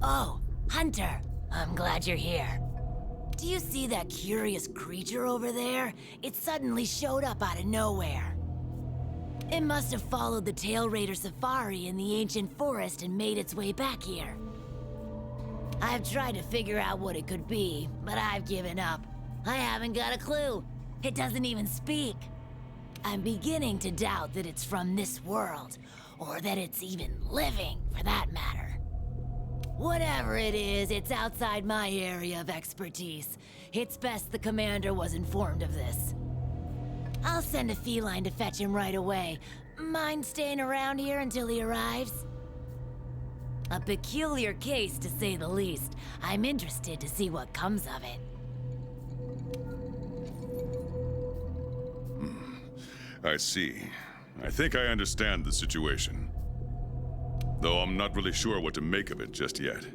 Oh, Hunter, I'm glad you're here. Do you see that curious creature over there? It suddenly showed up out of nowhere. It must have followed the Tail Raider safari in the ancient forest and made its way back here. I've tried to figure out what it could be, but I've given up. I haven't got a clue. It doesn't even speak. I'm beginning to doubt that it's from this world, or that it's even living, for that matter. Whatever it is, it's outside my area of expertise. It's best the commander was informed of this. I'll send a feline to fetch him right away. Mind staying around here until he arrives? A peculiar case, to say the least. I'm interested to see what comes of it. I see. I think I understand the situation. Though I'm not really sure what to make of it just yet.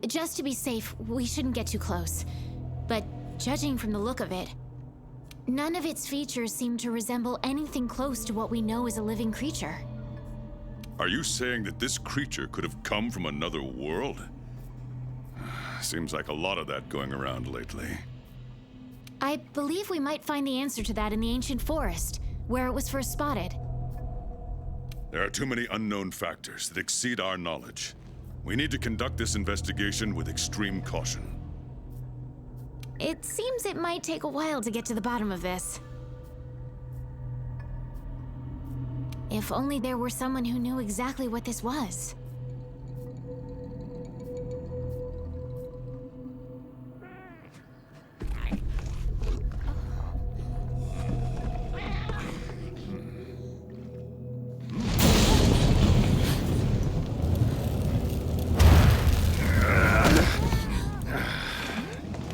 Just to be safe, we shouldn't get too close. But judging from the look of it, none of its features seem to resemble anything close to what we know is a living creature. Are you saying that this creature could have come from another world? Seems like a lot of that going around lately. I believe we might find the answer to that in the ancient forest, where it was first spotted. There are too many unknown factors that exceed our knowledge. We need to conduct this investigation with extreme caution. It seems it might take a while to get to the bottom of this. If only there were someone who knew exactly what this was.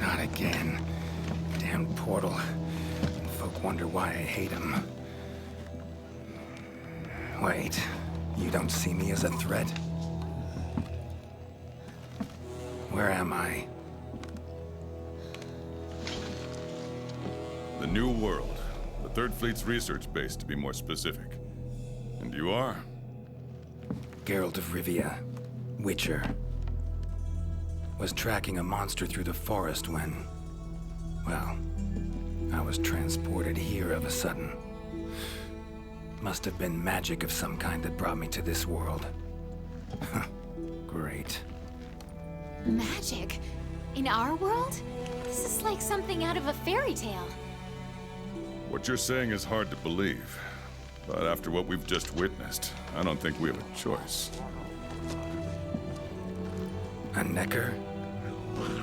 Not again. Damn portal. Folk wonder why I hate him. Wait, you don't see me as a threat? Where am I? The New World. The Third Fleet's research base, to be more specific. And you are? Geralt of Rivia, Witcher. Was tracking a monster through the forest when... well, I was transported here of a sudden. Must have been magic of some kind that brought me to this world. Great. Magic? In our world? This is like something out of a fairy tale. What you're saying is hard to believe. But after what we've just witnessed, I don't think we have a choice. A Necker?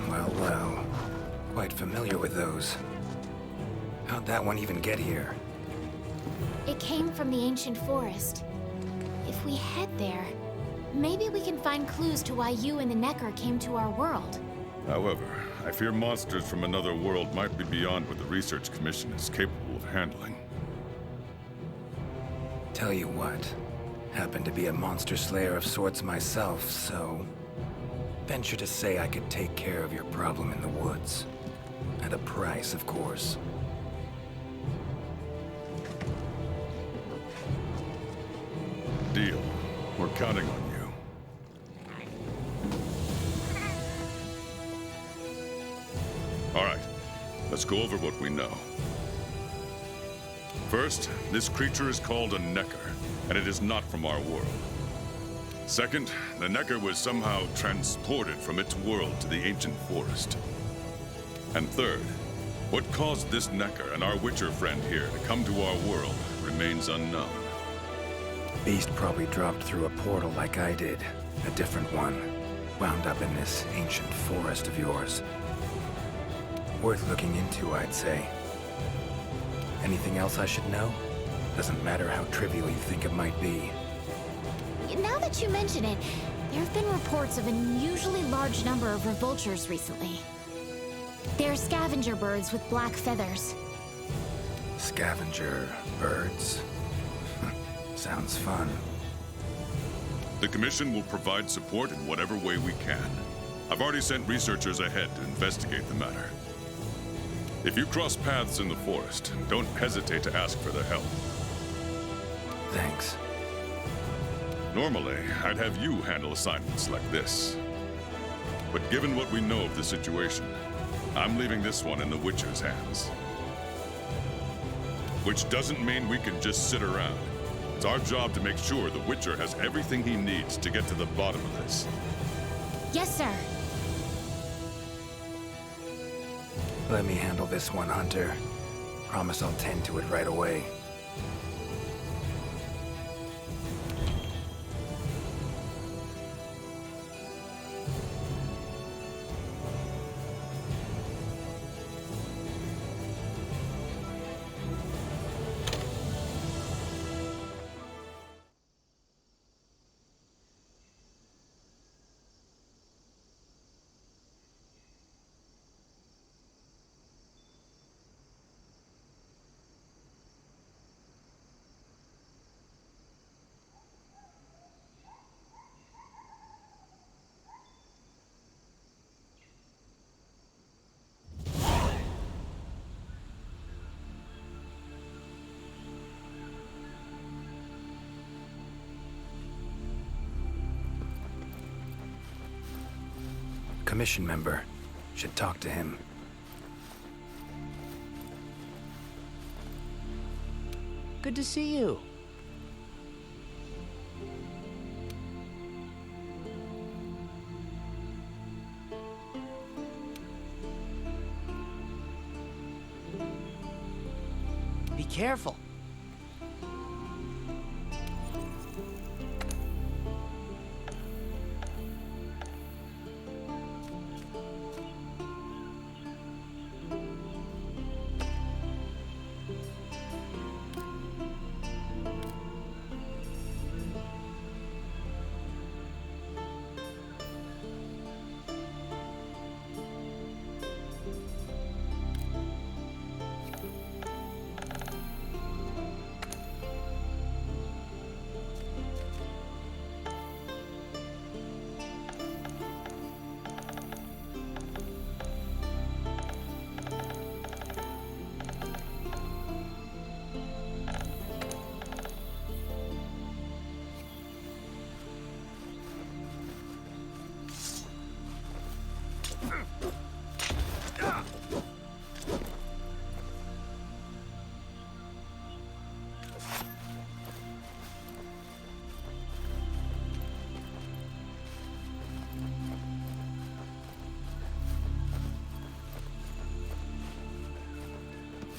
Well, well. Quite familiar with those. How'd that one even get here? It came from the ancient forest. If we head there, maybe we can find clues to why you and the Necker came to our world. However, I fear monsters from another world might be beyond what the Research Commission is capable of handling. Tell you what, happen to be a monster slayer of sorts myself, so... venture to say I could take care of your problem in the woods. At a price, of course. Deal. We're counting on you. All right, let's go over what we know. First, this creature is called a Necker, and it is not from our world. Second, the Necker was somehow transported from its world to the ancient forest. And third, what caused this Necker and our Witcher friend here to come to our world remains unknown. Beast probably dropped through a portal like I did. A different one. Wound up in this ancient forest of yours. Worth looking into, I'd say. Anything else I should know? Doesn't matter how trivial you think it might be. Now that you mention it, there have been reports of an unusually large number of revoltures recently. They're scavenger birds with black feathers. Scavenger birds? Sounds fun. The Commission will provide support in whatever way we can. I've already sent researchers ahead to investigate the matter. If you cross paths in the forest, don't hesitate to ask for their help. Thanks. Normally, I'd have you handle assignments like this, But given what we know of the situation, I'm leaving this one in the Witcher's hands. Which doesn't mean we can just sit around. It's our job to make sure the Witcher has everything he needs to get to the bottom of this. Yes, sir. Let me handle this one, Hunter. Promise I'll tend to it right away. Commission member. Should talk to him. Good to see you. Be careful.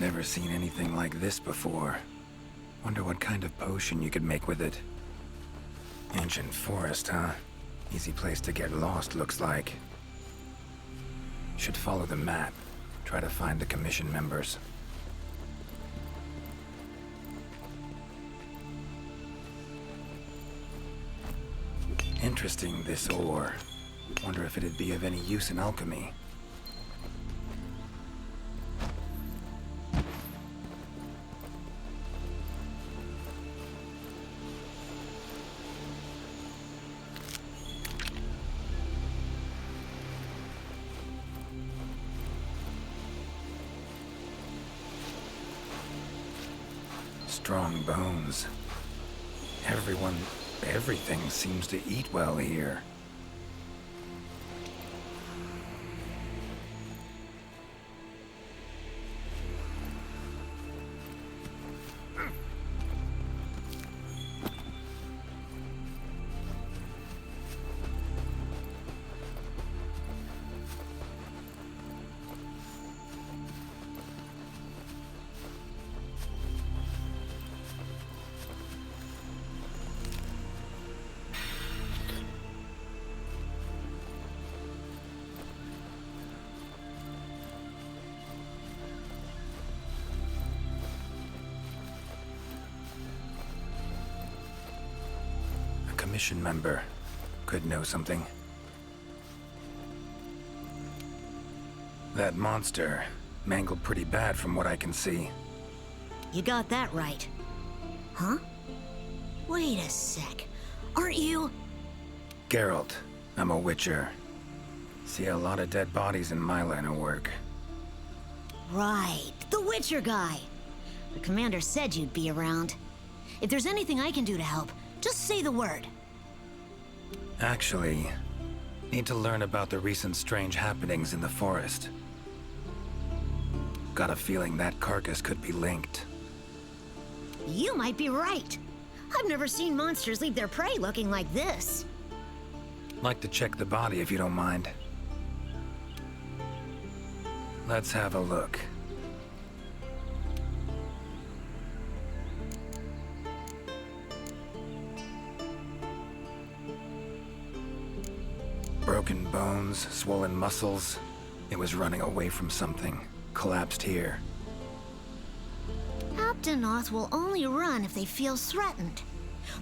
Never seen anything like this before. Wonder what kind of potion you could make with it. Ancient forest, huh? Easy place to get lost, looks like. Should follow the map. Try to find the commission members. Interesting, this ore. Wonder if it'd be of any use in alchemy. Strong bones. Everything seems to eat well here. Commission member. Could know something. That monster mangled pretty bad from what I can see. You got that right. Huh? Wait a sec. Aren't you? Geralt. I'm a Witcher. See a lot of dead bodies in my line of work. Right. The Witcher guy. The commander said you'd be around. If there's anything I can do to help, just say the word. Actually, Need to learn about the recent strange happenings in the forest. Got a feeling that carcass could be linked. You might be right. I've never seen monsters leave their prey looking like this. Like to check the body if you don't mind. Let's have a look. Broken bones, swollen muscles. It was running away from something. Collapsed here. Aptonoth will only run if they feel threatened.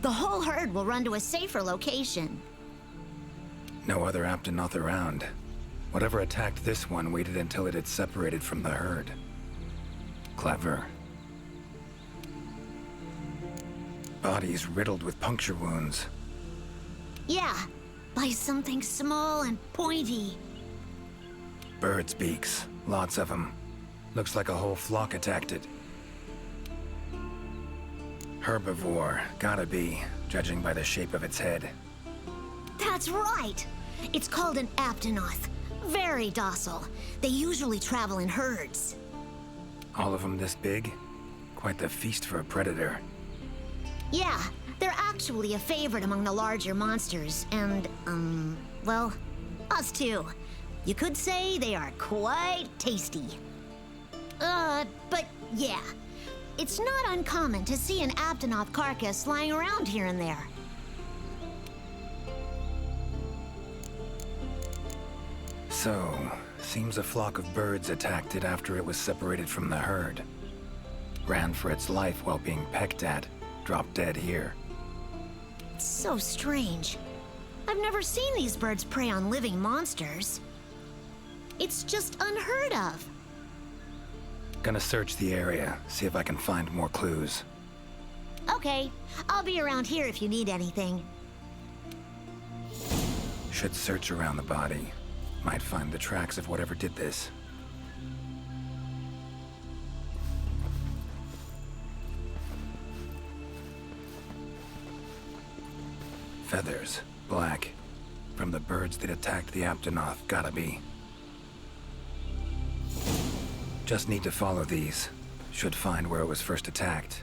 The whole herd will run to a safer location. No other Aptonoth around. Whatever attacked this one waited until it had separated from the herd. Clever. Body's riddled with puncture wounds. Yeah, by something small and pointy. Birds' beaks. Lots of them. Looks like a whole flock attacked it. Herbivore. Gotta be, judging by the shape of its head. That's right! It's called an Aptonoth. Very docile. They usually travel in herds. All of them this big? Quite the feast for a predator. Yeah, they're actually a favorite among the larger monsters, and, well, us too. You could say they are quite tasty. But yeah, it's not uncommon to see an Aptonoth carcass lying around here and there. So, seems a flock of birds attacked it after it was separated from the herd. Ran for its life while being pecked at, dropped dead here. It's so strange. I've never seen these birds prey on living monsters. It's just unheard of. Gonna search the area, see if I can find more clues. Okay, I'll be around here if you need anything. Should search around the body. Might find the tracks of whatever did this. Feathers, black. From the birds that attacked the Aptonoth, gotta be. Just need to follow these. Should find where it was first attacked.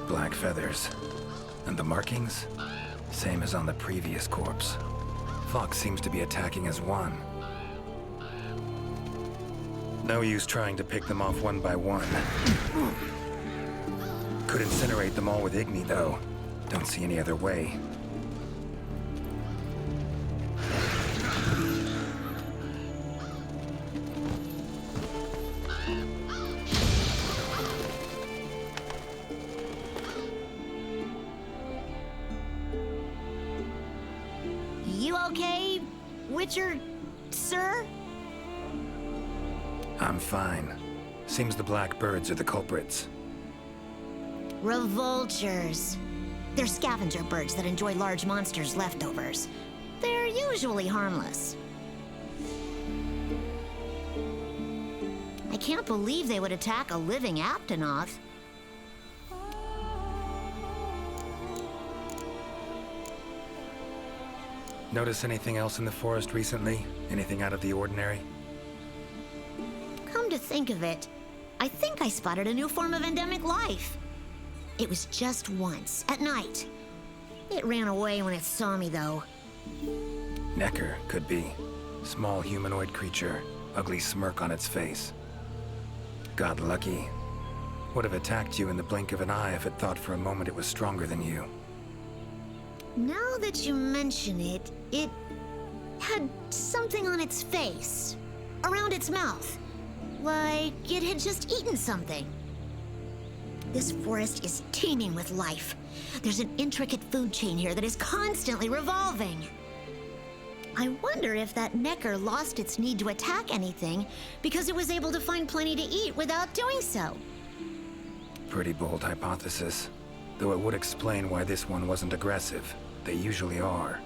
Black feathers. And the markings? Same as on the previous corpse. Fox seems to be attacking as one. No use trying to pick them off one by one. Could incinerate them all with Igni, though. Don't see any other way. You okay, Witcher, sir? I'm fine. Seems the black birds are the culprits. Revoltures. They're scavenger birds that enjoy large monsters' leftovers. They're usually harmless. I can't believe they would attack a living Aptonoth. Notice anything else in the forest recently? Anything out of the ordinary? Come to think of it, I think I spotted a new form of endemic life. It was just once, at night. It ran away when it saw me, though. Necker, could be. Small humanoid creature, ugly smirk on its face. Got lucky. Would have attacked you in the blink of an eye if it thought for a moment it was stronger than you. Now that you mention it, it had something on its face, around its mouth. Like it had just eaten something. This forest is teeming with life. There's an intricate food chain here that is constantly revolving. I wonder if that Necker lost its need to attack anything because it was able to find plenty to eat without doing so. Pretty bold hypothesis. Though it would explain why this one wasn't aggressive. They usually are.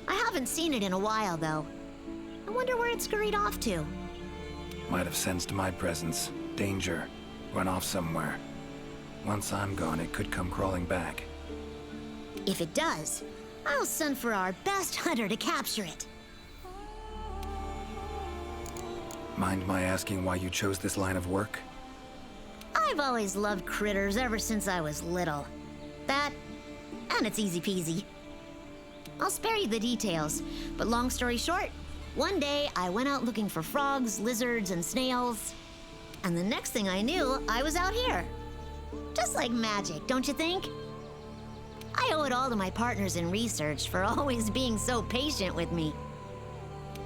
I haven't seen it in a while, though. I wonder where it scurried off to. Might have sensed my presence. Danger. Run off somewhere. Once I'm gone, it could come crawling back. If it does, I'll send for our best hunter to capture it. Mind my asking why you chose this line of work? I've always loved critters ever since I was little. That, and it's easy peasy. I'll spare you the details, but long story short, one day I went out looking for frogs, lizards, and snails, and the next thing I knew, I was out here. Just like magic, don't you think? I owe it all to my partners in research for always being so patient with me.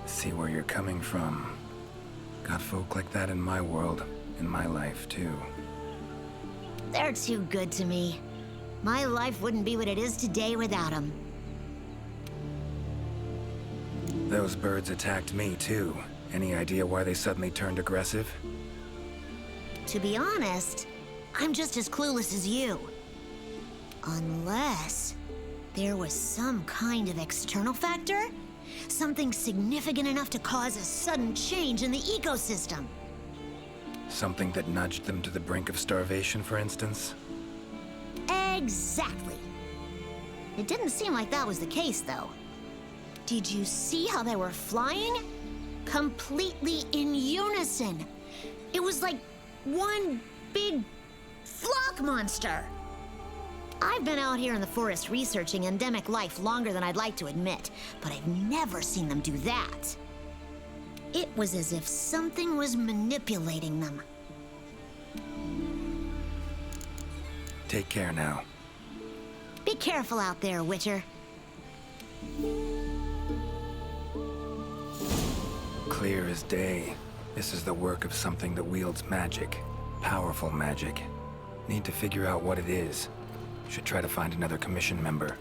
See where you're coming from. Got folk like that in my world, in my life, too. They're too good to me. My life wouldn't be what it is today without them. Those birds attacked me, too. Any idea why they suddenly turned aggressive? To be honest, I'm just as clueless as you. Unless there was some kind of external factor? Something significant enough to cause a sudden change in the ecosystem. Something that nudged them to the brink of starvation, for instance? Exactly. It didn't seem like that was the case, though. Did you see how they were flying? Completely in unison. It was like one big flock monster. I've been out here in the forest researching endemic life longer than I'd like to admit, but I've never seen them do that. It was as if something was manipulating them. Take care now. Be careful out there, Witcher. Clear as day. This is the work of something that wields magic. Powerful magic. Need to figure out what it is. Should try to find another commission member.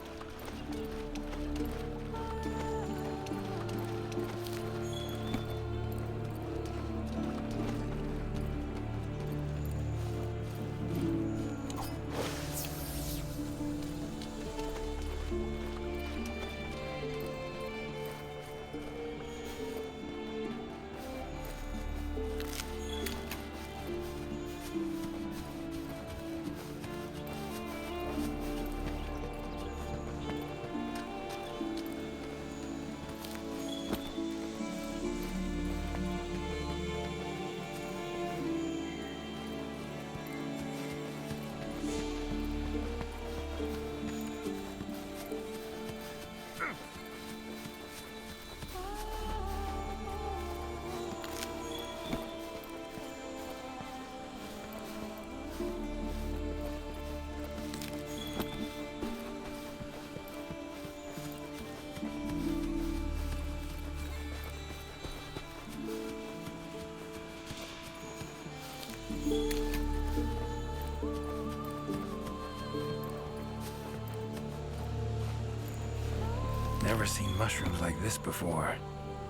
Never seen mushrooms like this before.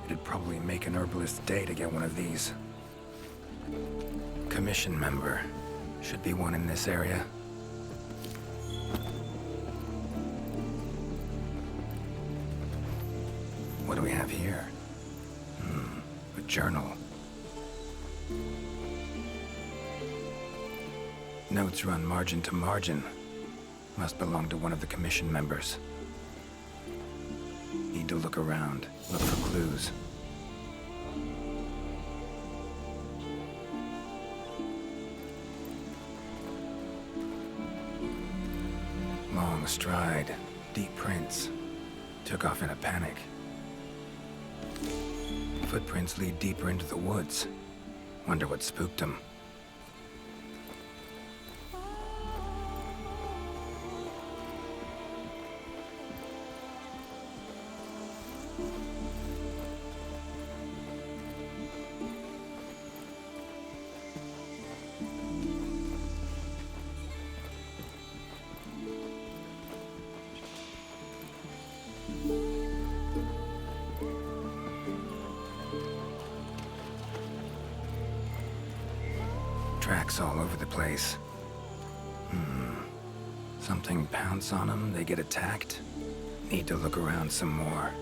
It'd probably make an herbalist's day to get one of these. Commission member. Should be one in this area. What do we have here? A journal. Notes run margin to margin. Must belong to one of the commission members. Need to look around, look for clues. Long stride, deep prints. Took off in a panic. Footprints lead deeper into the woods. Wonder what spooked him. Tracks all over the place. Something pounce on them, they get attacked. Need to look around some more.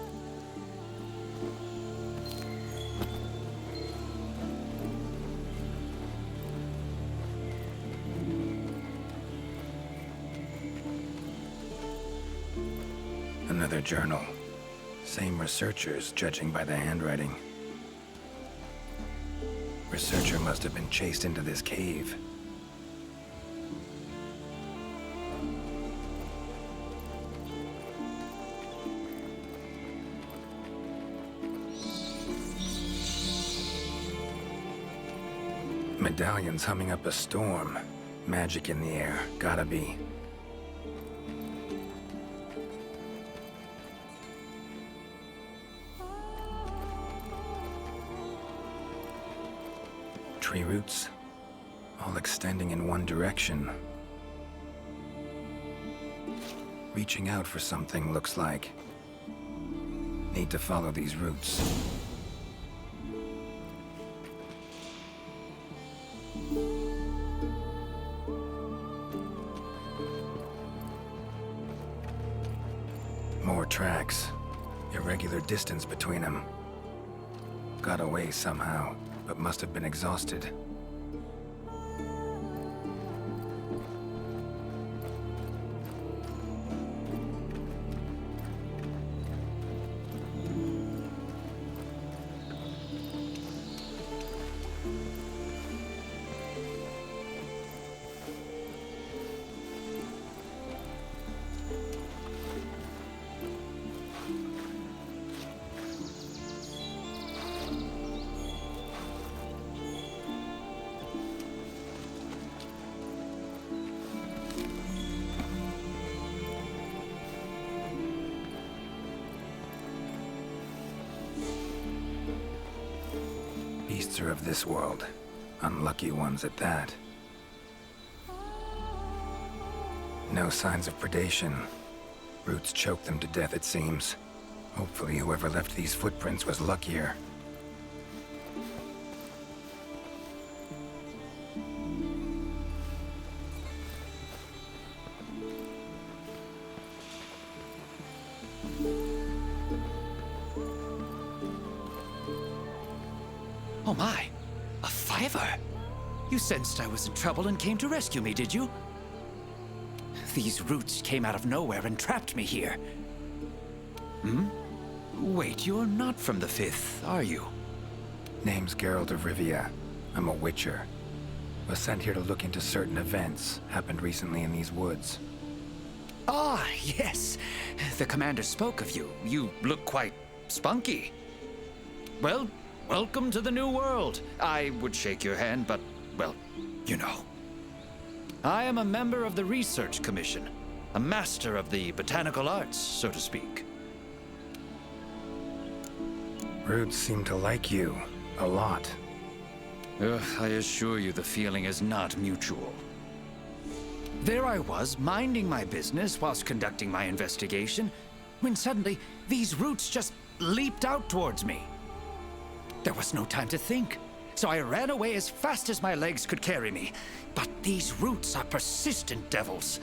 Another journal. Same researchers, judging by the handwriting. Researcher must have been chased into this cave. Medallion's humming up a storm. Magic in the air, gotta be. Tree roots, all extending in one direction. Reaching out for something, looks like. Need to follow these roots. More tracks. Irregular distance between them. Got away somehow, but must have been exhausted. Beasts are of this world. Unlucky ones at that. No signs of predation. Roots choke them to death, it seems. Hopefully whoever left these footprints was luckier. Oh my, a fiver! You sensed I was in trouble and came to rescue me, did you? These roots came out of nowhere and trapped me here. Wait, you're not from the Fifth, are you? Name's Geralt of Rivia. I'm a witcher. Was sent here to look into certain events happened recently in these woods. Ah, yes. The commander spoke of you. You look quite spunky. Well, welcome to the new world. I would shake your hand, but, well, you know. I am a member of the Research Commission, a master of the botanical arts, so to speak. Roots seem to like you. A lot. I assure you the feeling is not mutual. There I was, minding my business whilst conducting my investigation, when suddenly these roots just leaped out towards me. There was no time to think, so I ran away as fast as my legs could carry me. But these roots are persistent devils.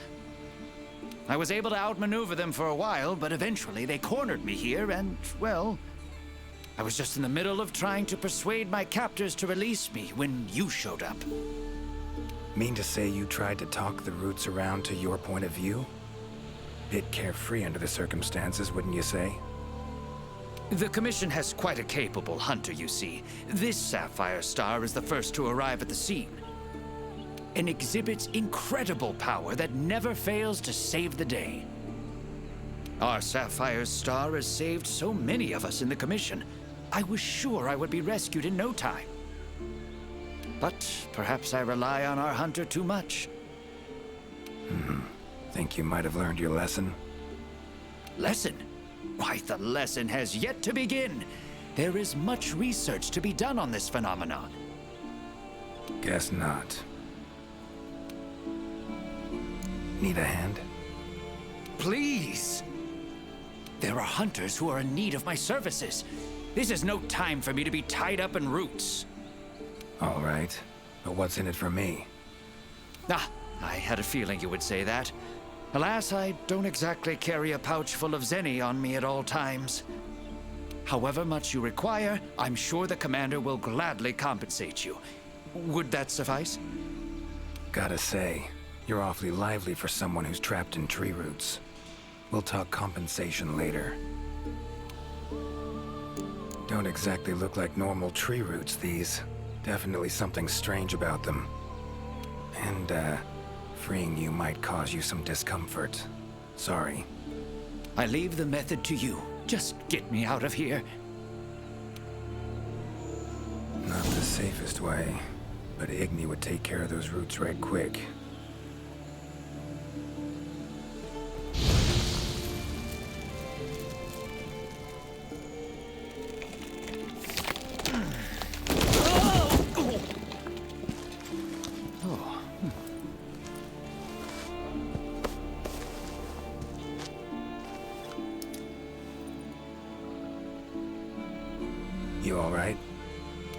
I was able to outmaneuver them for a while, but eventually they cornered me here and, well, I was just in the middle of trying to persuade my captors to release me when you showed up. Mean to say you tried to talk the roots around to your point of view? Bit carefree under the circumstances, wouldn't you say? The Commission has quite a capable hunter, you see. This sapphire star is the first to arrive at the scene, and exhibits incredible power that never fails to save the day. Our sapphire star has saved so many of us in the Commission. I was sure I would be rescued in no time. But perhaps I rely on our hunter too much. Think you might have learned your lesson? Lesson? Why, the lesson has yet to begin. There is much research to be done on this phenomenon. Guess not. Need a hand? Please! There are hunters who are in need of my services. This is no time for me to be tied up in roots. All right. But what's in it for me? Ah, I had a feeling you would say that. Alas, I don't exactly carry a pouch full of zenny on me at all times. However much you require, I'm sure the commander will gladly compensate you. Would that suffice? Gotta say, you're awfully lively for someone who's trapped in tree roots. We'll talk compensation later. Don't exactly look like normal tree roots, these. Definitely something strange about them. And, freeing you might cause you some discomfort. Sorry. I leave the method to you. Just get me out of here. Not the safest way, but Igni would take care of those roots right quick. You all right?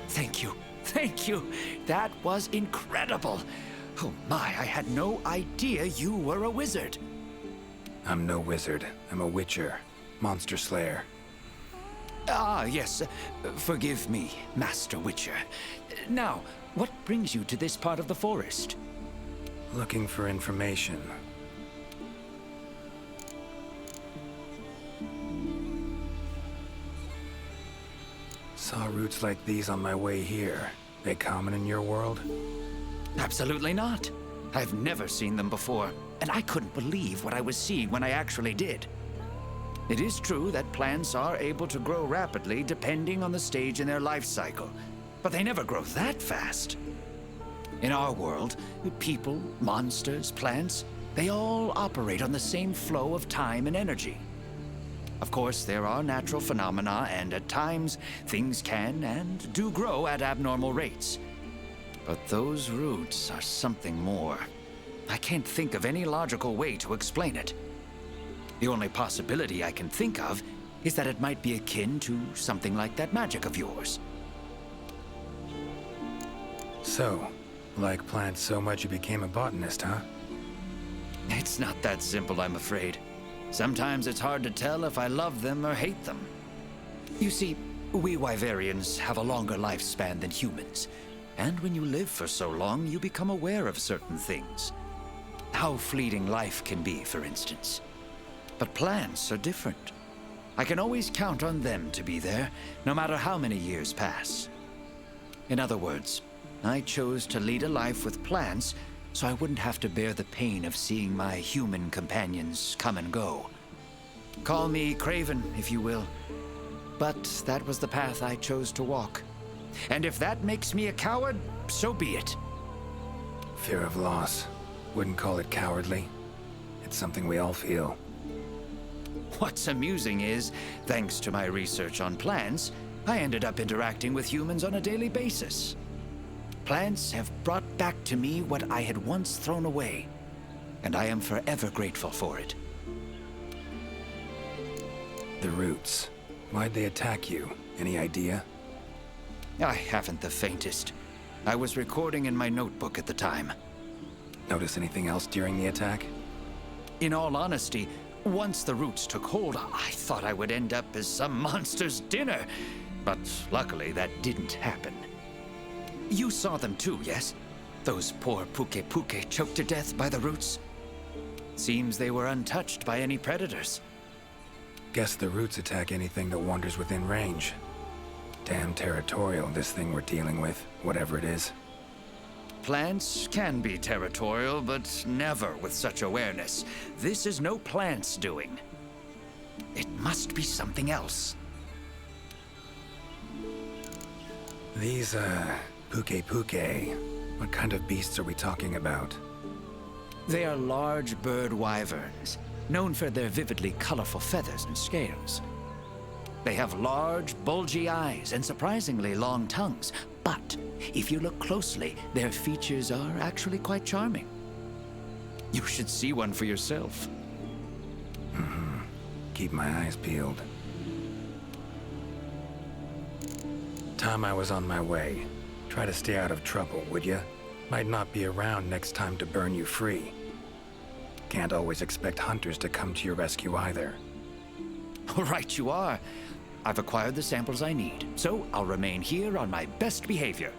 Thank you. Thank you. That was incredible. Oh my, I had no idea you were a wizard. I'm no wizard. I'm a witcher. Monster slayer. Ah, yes. Forgive me, Master Witcher. Now, what brings you to this part of the forest? Looking for information. Saw roots like these on my way here. They common in your world? Absolutely not. I've never seen them before, and I couldn't believe what I was seeing when I actually did. It is true that plants are able to grow rapidly depending on the stage in their life cycle, but they never grow that fast. In our world, people, monsters, plants, they all operate on the same flow of time and energy. Of course, there are natural phenomena, and at times, things can and do grow at abnormal rates. But those roots are something more. I can't think of any logical way to explain it. The only possibility I can think of is that it might be akin to something like that magic of yours. So, like plants so much you became a botanist, huh? It's not that simple, I'm afraid. Sometimes it's hard to tell if I love them or hate them. You see, we Wyverians have a longer lifespan than humans. And when you live for so long, you become aware of certain things. How fleeting life can be, for instance. But plants are different. I can always count on them to be there, no matter how many years pass. In other words, I chose to lead a life with plants so I wouldn't have to bear the pain of seeing my human companions come and go. Call me craven, if you will. But that was the path I chose to walk. And if that makes me a coward, so be it. Fear of loss. Wouldn't call it cowardly. It's something we all feel. What's amusing is, thanks to my research on plants, I ended up interacting with humans on a daily basis. Plants have brought back to me what I had once thrown away, and I am forever grateful for it. The roots. Why'd they attack you? Any idea? I haven't the faintest. I was recording in my notebook at the time. Notice anything else during the attack? In all honesty, once the roots took hold, I thought I would end up as some monster's dinner. But luckily, that didn't happen. You saw them too, yes? Those poor Puke choked to death by the roots? Seems they were untouched by any predators. Guess the roots attack anything that wanders within range. Damn territorial, this thing we're dealing with, whatever it is. Plants can be territorial, but never with such awareness. This is no plant's doing. It must be something else. These, Puke. What kind of beasts are we talking about? They are large bird wyverns, known for their vividly colorful feathers and scales. They have large, bulgy eyes and surprisingly long tongues, but if you look closely, their features are actually quite charming. You should see one for yourself. Keep my eyes peeled. Time I was on my way. Try to stay out of trouble, would ya? Might not be around next time to burn you free. Can't always expect hunters to come to your rescue either. Right you are. I've acquired the samples I need, so I'll remain here on my best behavior.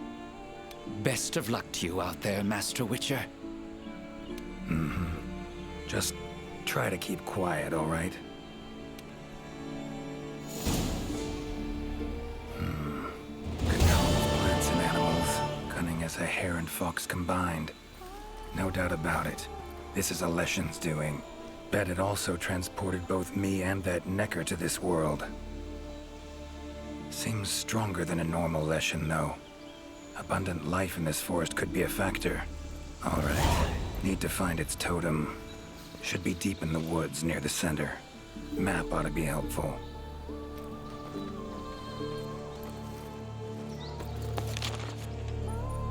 Best of luck to you out there, Master Witcher. Just try to keep quiet, all right? Control of plants and animals. Cunning as a hare and fox combined. No doubt about it. This is Alession's doing. Bet it also transported both me and that Necker to this world. Seems stronger than a normal Leshen, though. Abundant life in this forest could be a factor. All right. Need to find its totem. Should be deep in the woods near the center. Map ought to be helpful.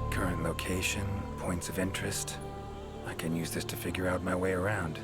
Current location, points of interest. I can use this to figure out my way around.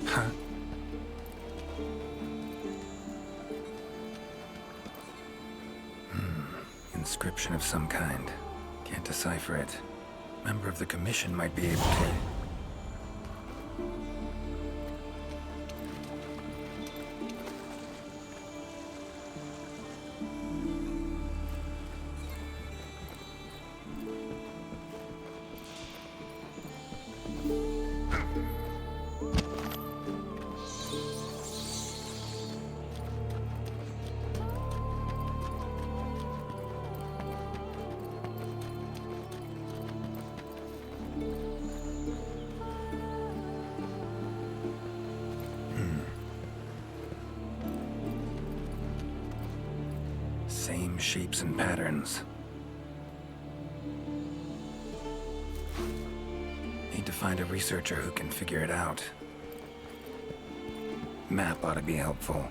Huh? Inscription of some kind. Can't decipher it. Member of the Commission might be able to. Same shapes and patterns. Need to find a researcher who can figure it out. Map ought to be helpful.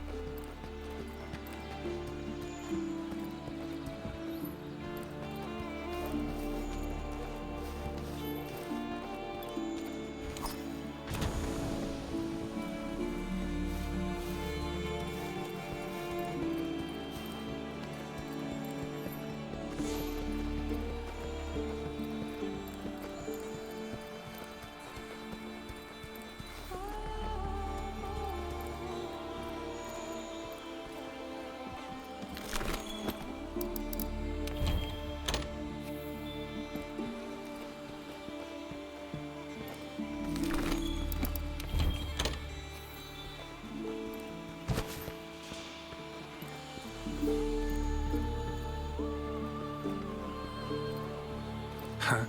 Huh?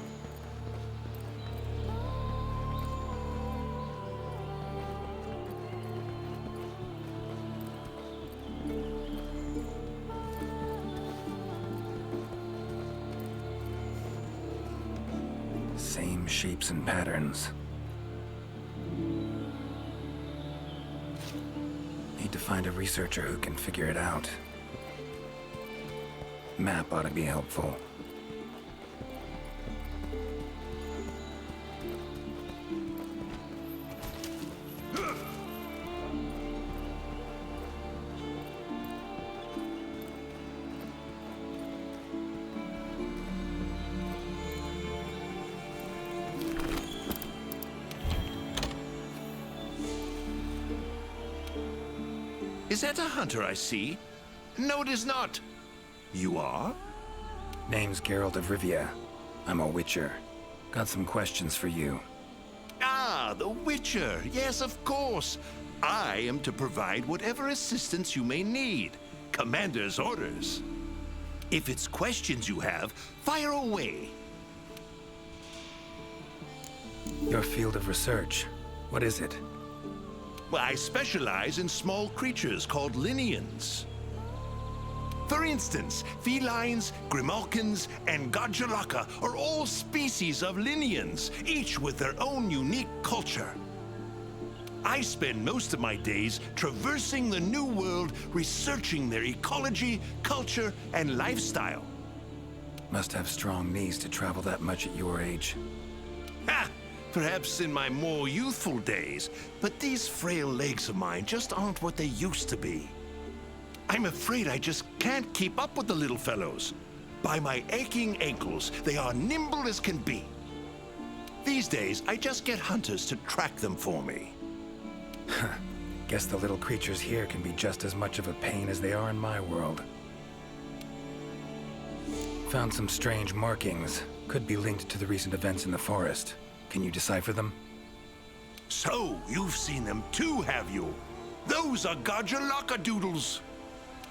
Same shapes and patterns. Need to find a researcher who can figure it out. Map ought to be helpful. Is that a hunter I see? No, it is not. You are? Name's Geralt of Rivia. I'm a Witcher. Got some questions for you. Ah, the Witcher. Yes, of course. I am to provide whatever assistance you may need. Commander's orders. If it's questions you have, fire away. Your field of research, what is it? Well, I specialize in small creatures called Lineans. For instance, felines, grimalkins, and Godjalaka are all species of Lineans, each with their own unique culture. I spend most of my days traversing the New World, researching their ecology, culture, and lifestyle. Must have strong knees to travel that much at your age. Ha! Perhaps in my more youthful days, but these frail legs of mine just aren't what they used to be. I'm afraid I just can't keep up with the little fellows. By my aching ankles, they are nimble as can be. These days, I just get hunters to track them for me. Guess the little creatures here can be just as much of a pain as they are in my world. Found some strange markings. Could be linked to the recent events in the forest. Can you decipher them? So, you've seen them too, have you? Those are Godjalaka doodles.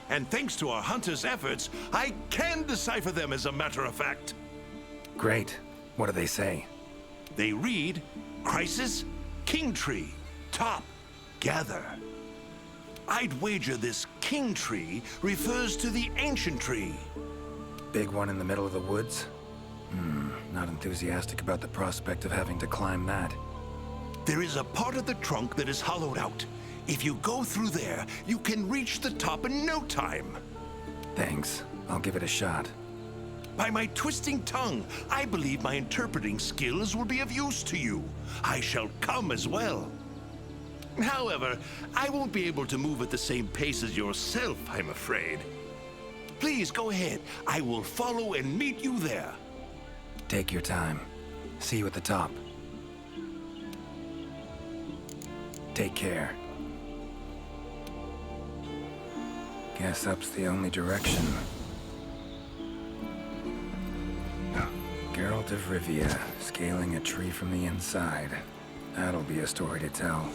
And thanks to our hunters' efforts, I can decipher them as a matter of fact. Great. What do they say? They read, Crisis, King Tree, Top, Gather. I'd wager this King Tree refers to the ancient tree. Big one in the middle of the woods? Not enthusiastic about the prospect of having to climb that. There is a part of the trunk that is hollowed out. If you go through there, you can reach the top in no time. Thanks. I'll give it a shot. By my twisting tongue, I believe my interpreting skills will be of use to you. I shall come as well. However, I won't be able to move at the same pace as yourself, I'm afraid. Please go ahead. I will follow and meet you there. Take your time. See you at the top. Take care. Guess up's the only direction. Geralt of Rivia, scaling a tree from the inside. That'll be a story to tell.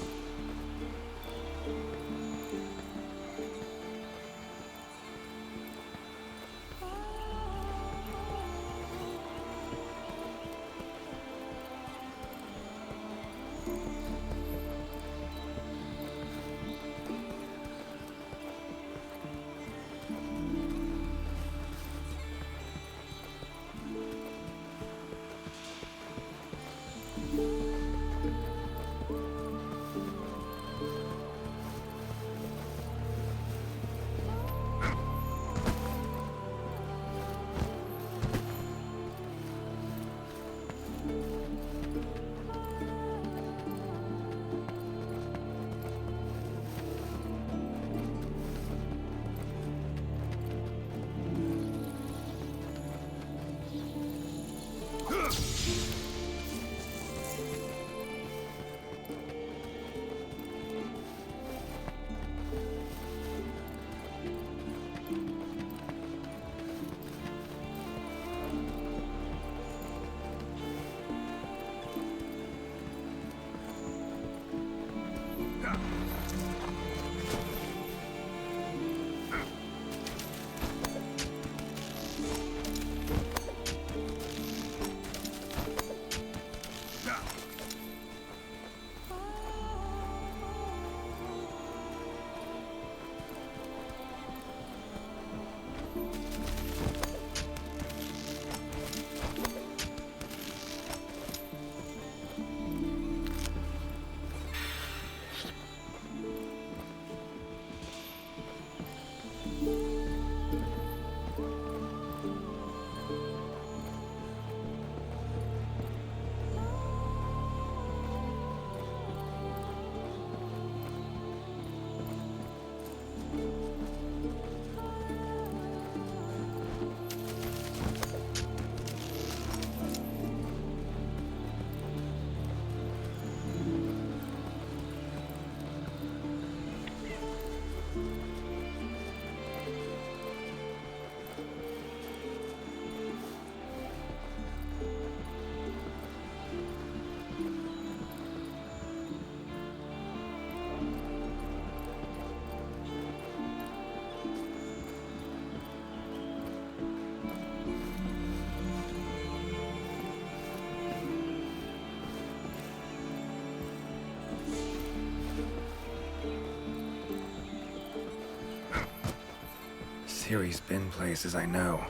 Kiri's been places I know,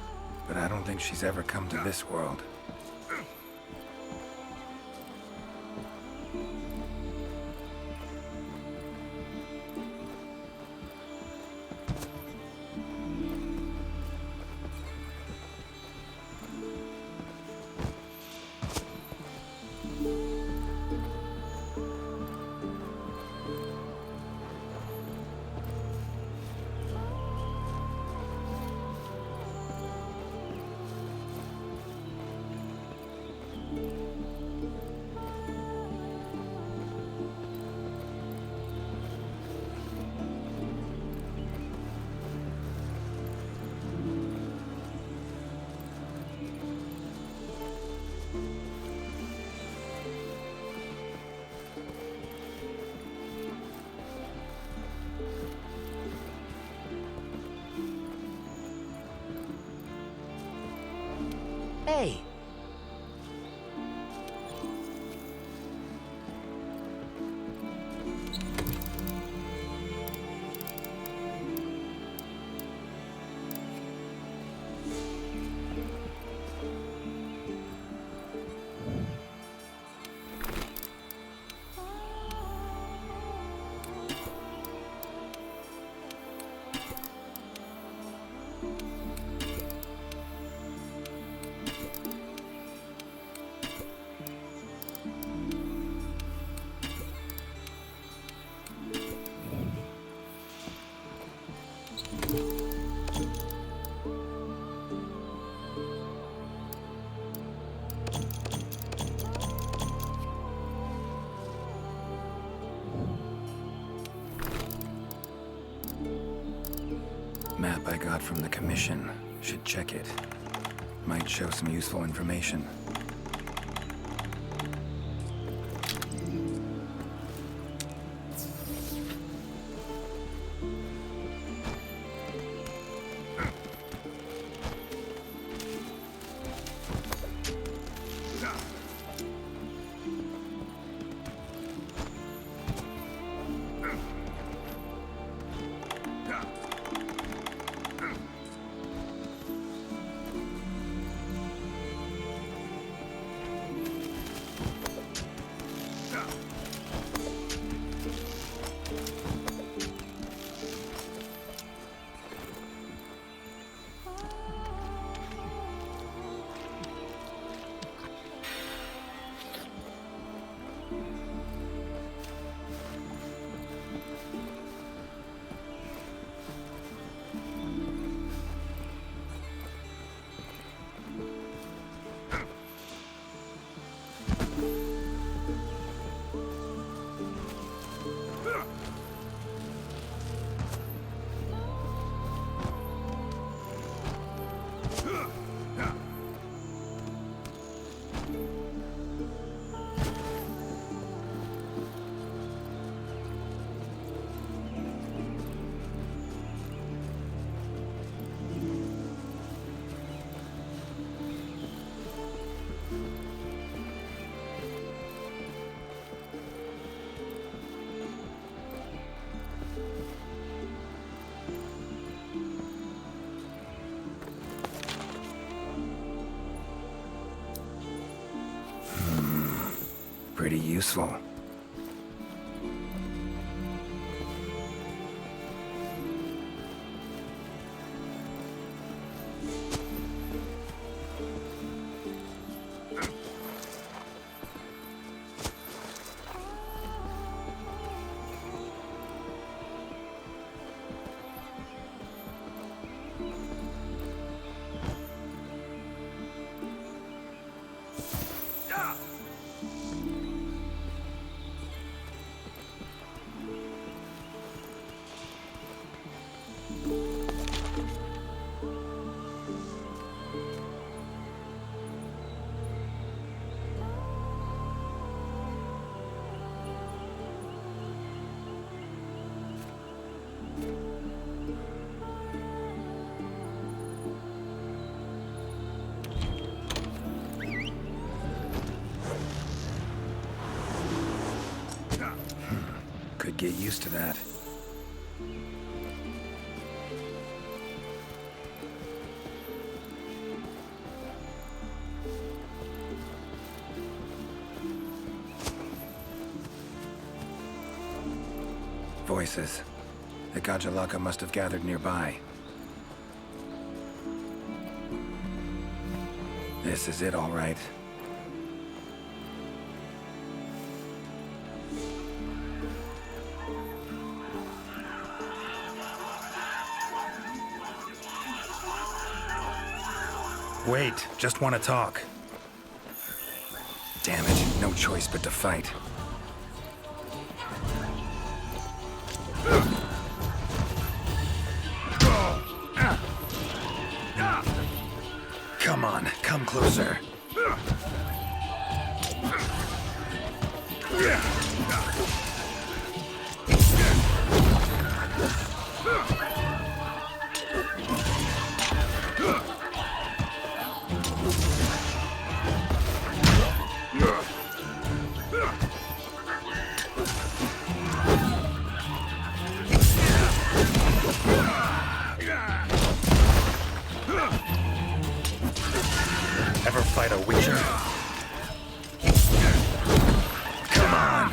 but I don't think she's ever come to this world. Hey, Map I got from the Commission. Should check it. Might show some useful information. Pretty useful. Could get used to that. voices. The Gajalaka must have gathered nearby. This is it, all right. Wait, just want to talk. Damn it, no choice but to fight. Come on, come closer. Ever fight a Witcher? Come on!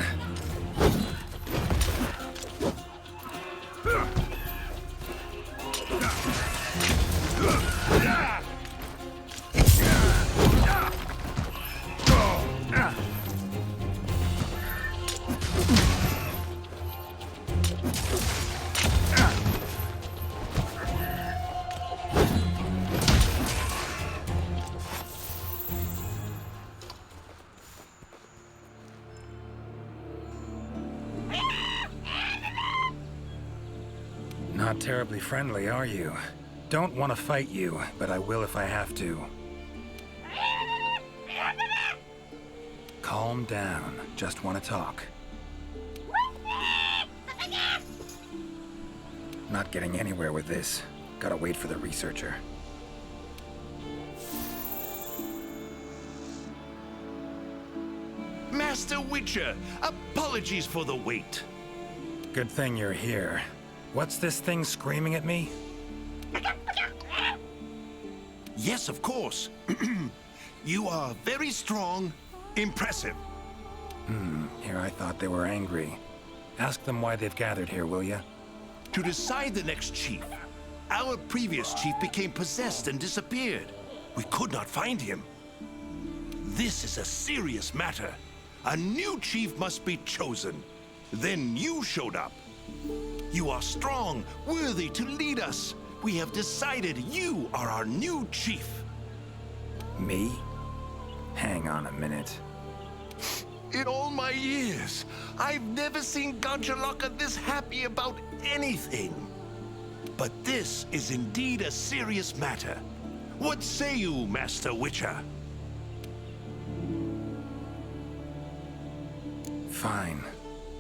Not terribly friendly, are you? Don't want to fight you, but I will if I have to. Calm down. Just want to talk. Not getting anywhere with this. Gotta wait for the researcher. Master Witcher, apologies for the wait. Good thing you're here. What's this thing screaming at me? Yes, of course. You are very strong, impressive. Here I thought they were angry. Ask them why they've gathered here, will ya? To decide the next chief. Our previous chief became possessed and disappeared. We could not find him. This is a serious matter. A new chief must be chosen. Then you showed up. You are strong, worthy to lead us. We have decided you are our new chief. Me? Hang on a minute. In all my years, I've never seen Gajalaka this happy about anything. But this is indeed a serious matter. What say you, Master Witcher? Fine.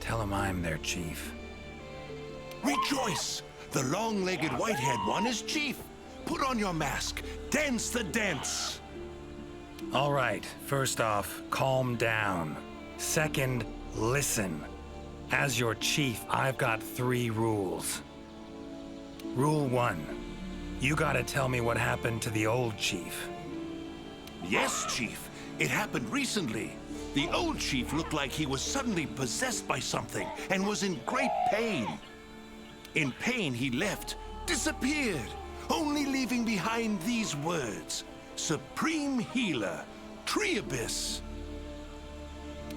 Tell him I'm their chief. Rejoice! The long-legged white-haired one is chief. Put on your mask. Dance the dance. All right, first off, calm down. Second, listen. As your chief, I've got 3 rules. Rule 1. You gotta tell me what happened to the old chief. Yes, Chief. It happened recently. The old chief looked like he was suddenly possessed by something and was in great pain. In pain, he left, disappeared, only leaving behind these words. Supreme Healer, Triabyss.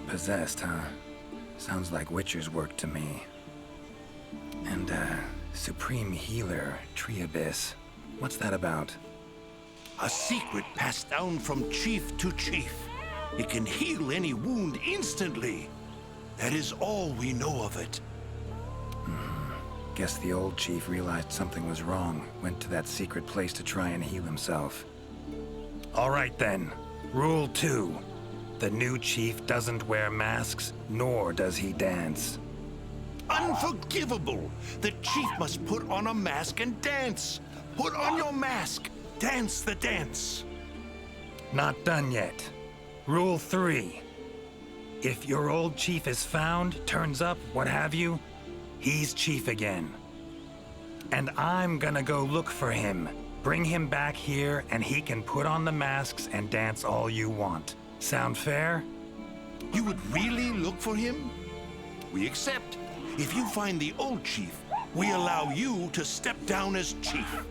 Possessed, huh? Sounds like Witcher's work to me. And, Supreme Healer, Triabyss. What's that about? A secret passed down from chief to chief. It can heal any wound instantly. That is all we know of it. Guess the old chief realized something was wrong, went to that secret place to try and heal himself. All right then. Rule 2. The new chief doesn't wear masks, nor does he dance. Unforgivable! The chief must put on a mask and dance. Put on your mask. Dance the dance. Not done yet. Rule 3. If your old chief is found, turns up, what have you, he's chief again. And I'm gonna go look for him. Bring him back here, and he can put on the masks and dance all you want. Sound fair? You would really look for him? We accept. If you find the old chief, we allow you to step down as chief.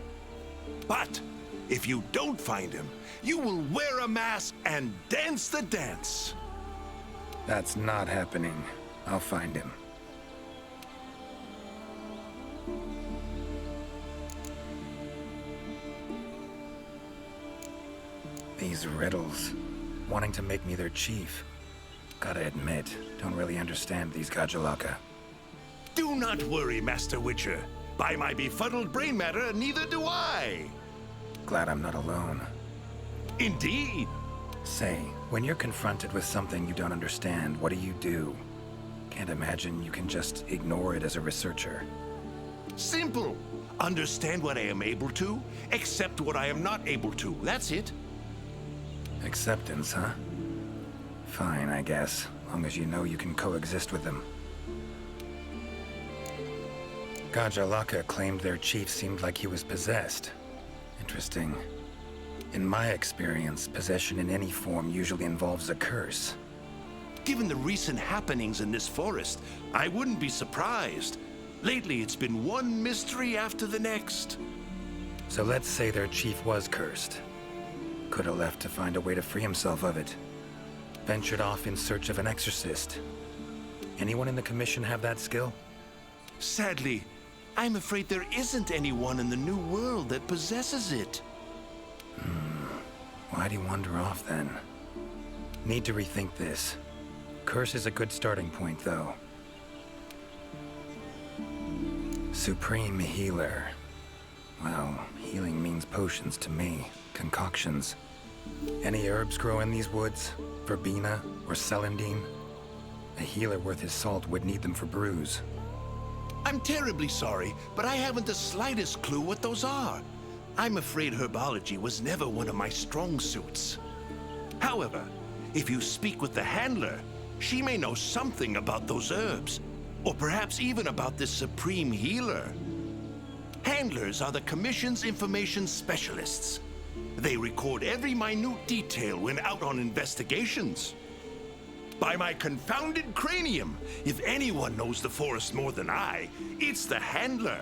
But if you don't find him, you will wear a mask and dance the dance. That's not happening. I'll find him. These riddles. Wanting to make me their chief. Gotta admit, don't really understand these Gajalaka. Do not worry, Master Witcher. By my befuddled brain matter, neither do I. Glad I'm not alone. Indeed. Say, when you're confronted with something you don't understand, what do? Can't imagine you can just ignore it as a researcher. Simple. Understand what I am able to, accept what I am not able to. That's it. Acceptance, huh? Fine, I guess. Long as you know you can coexist with them. Gajalaka claimed their chief seemed like he was possessed. Interesting. In my experience, possession in any form usually involves a curse. Given the recent happenings in this forest, I wouldn't be surprised. Lately, it's been one mystery after the next. So let's say their chief was cursed. Could have left to find a way to free himself of it. Ventured off in search of an exorcist. Anyone in the commission have that skill? Sadly, I'm afraid there isn't anyone in the New World that possesses it. Why'd he wander off then? Need to rethink this. Curse is a good starting point, though. Supreme Healer. Well, healing means potions to me. Concoctions. Any herbs grow in these woods? Verbena or celandine? A healer worth his salt would need them for brews. I'm terribly sorry, but I haven't the slightest clue what those are. I'm afraid herbology was never one of my strong suits. However, if you speak with the handler, she may know something about those herbs, or perhaps even about this supreme healer. Handlers are the Commission's information specialists. They record every minute detail when out on investigations. By my confounded cranium, if anyone knows the forest more than I, it's the handler.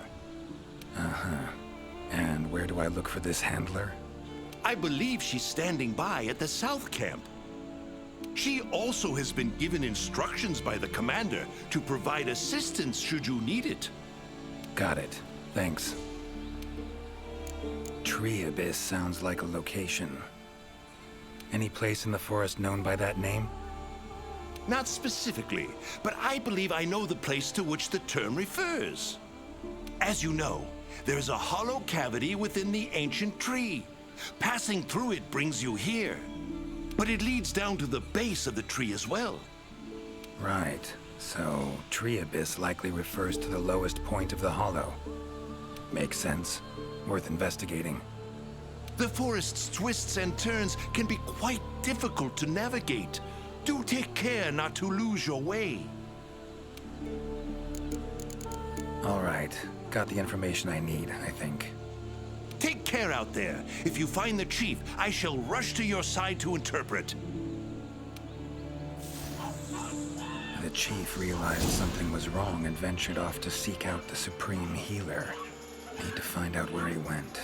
And where do I look for this handler? I believe she's standing by at the South Camp. She also has been given instructions by the commander to provide assistance should you need it. Got it. Thanks. Tree Abyss sounds like a location. Any place in the forest known by that name? Not specifically, but I believe I know the place to which the term refers. As you know, there is a hollow cavity within the ancient tree. Passing through it brings you here. But it leads down to the base of the tree as well. Right. So, Tree Abyss likely refers to the lowest point of the hollow. Makes sense. Worth investigating. The forest's twists and turns can be quite difficult to navigate. Do take care not to lose your way. All right. Got the information I need, I think. Take care out there. If you find the chief, I shall rush to your side to interpret. The chief realized something was wrong and ventured off to seek out the Supreme Healer. Need to find out where he went.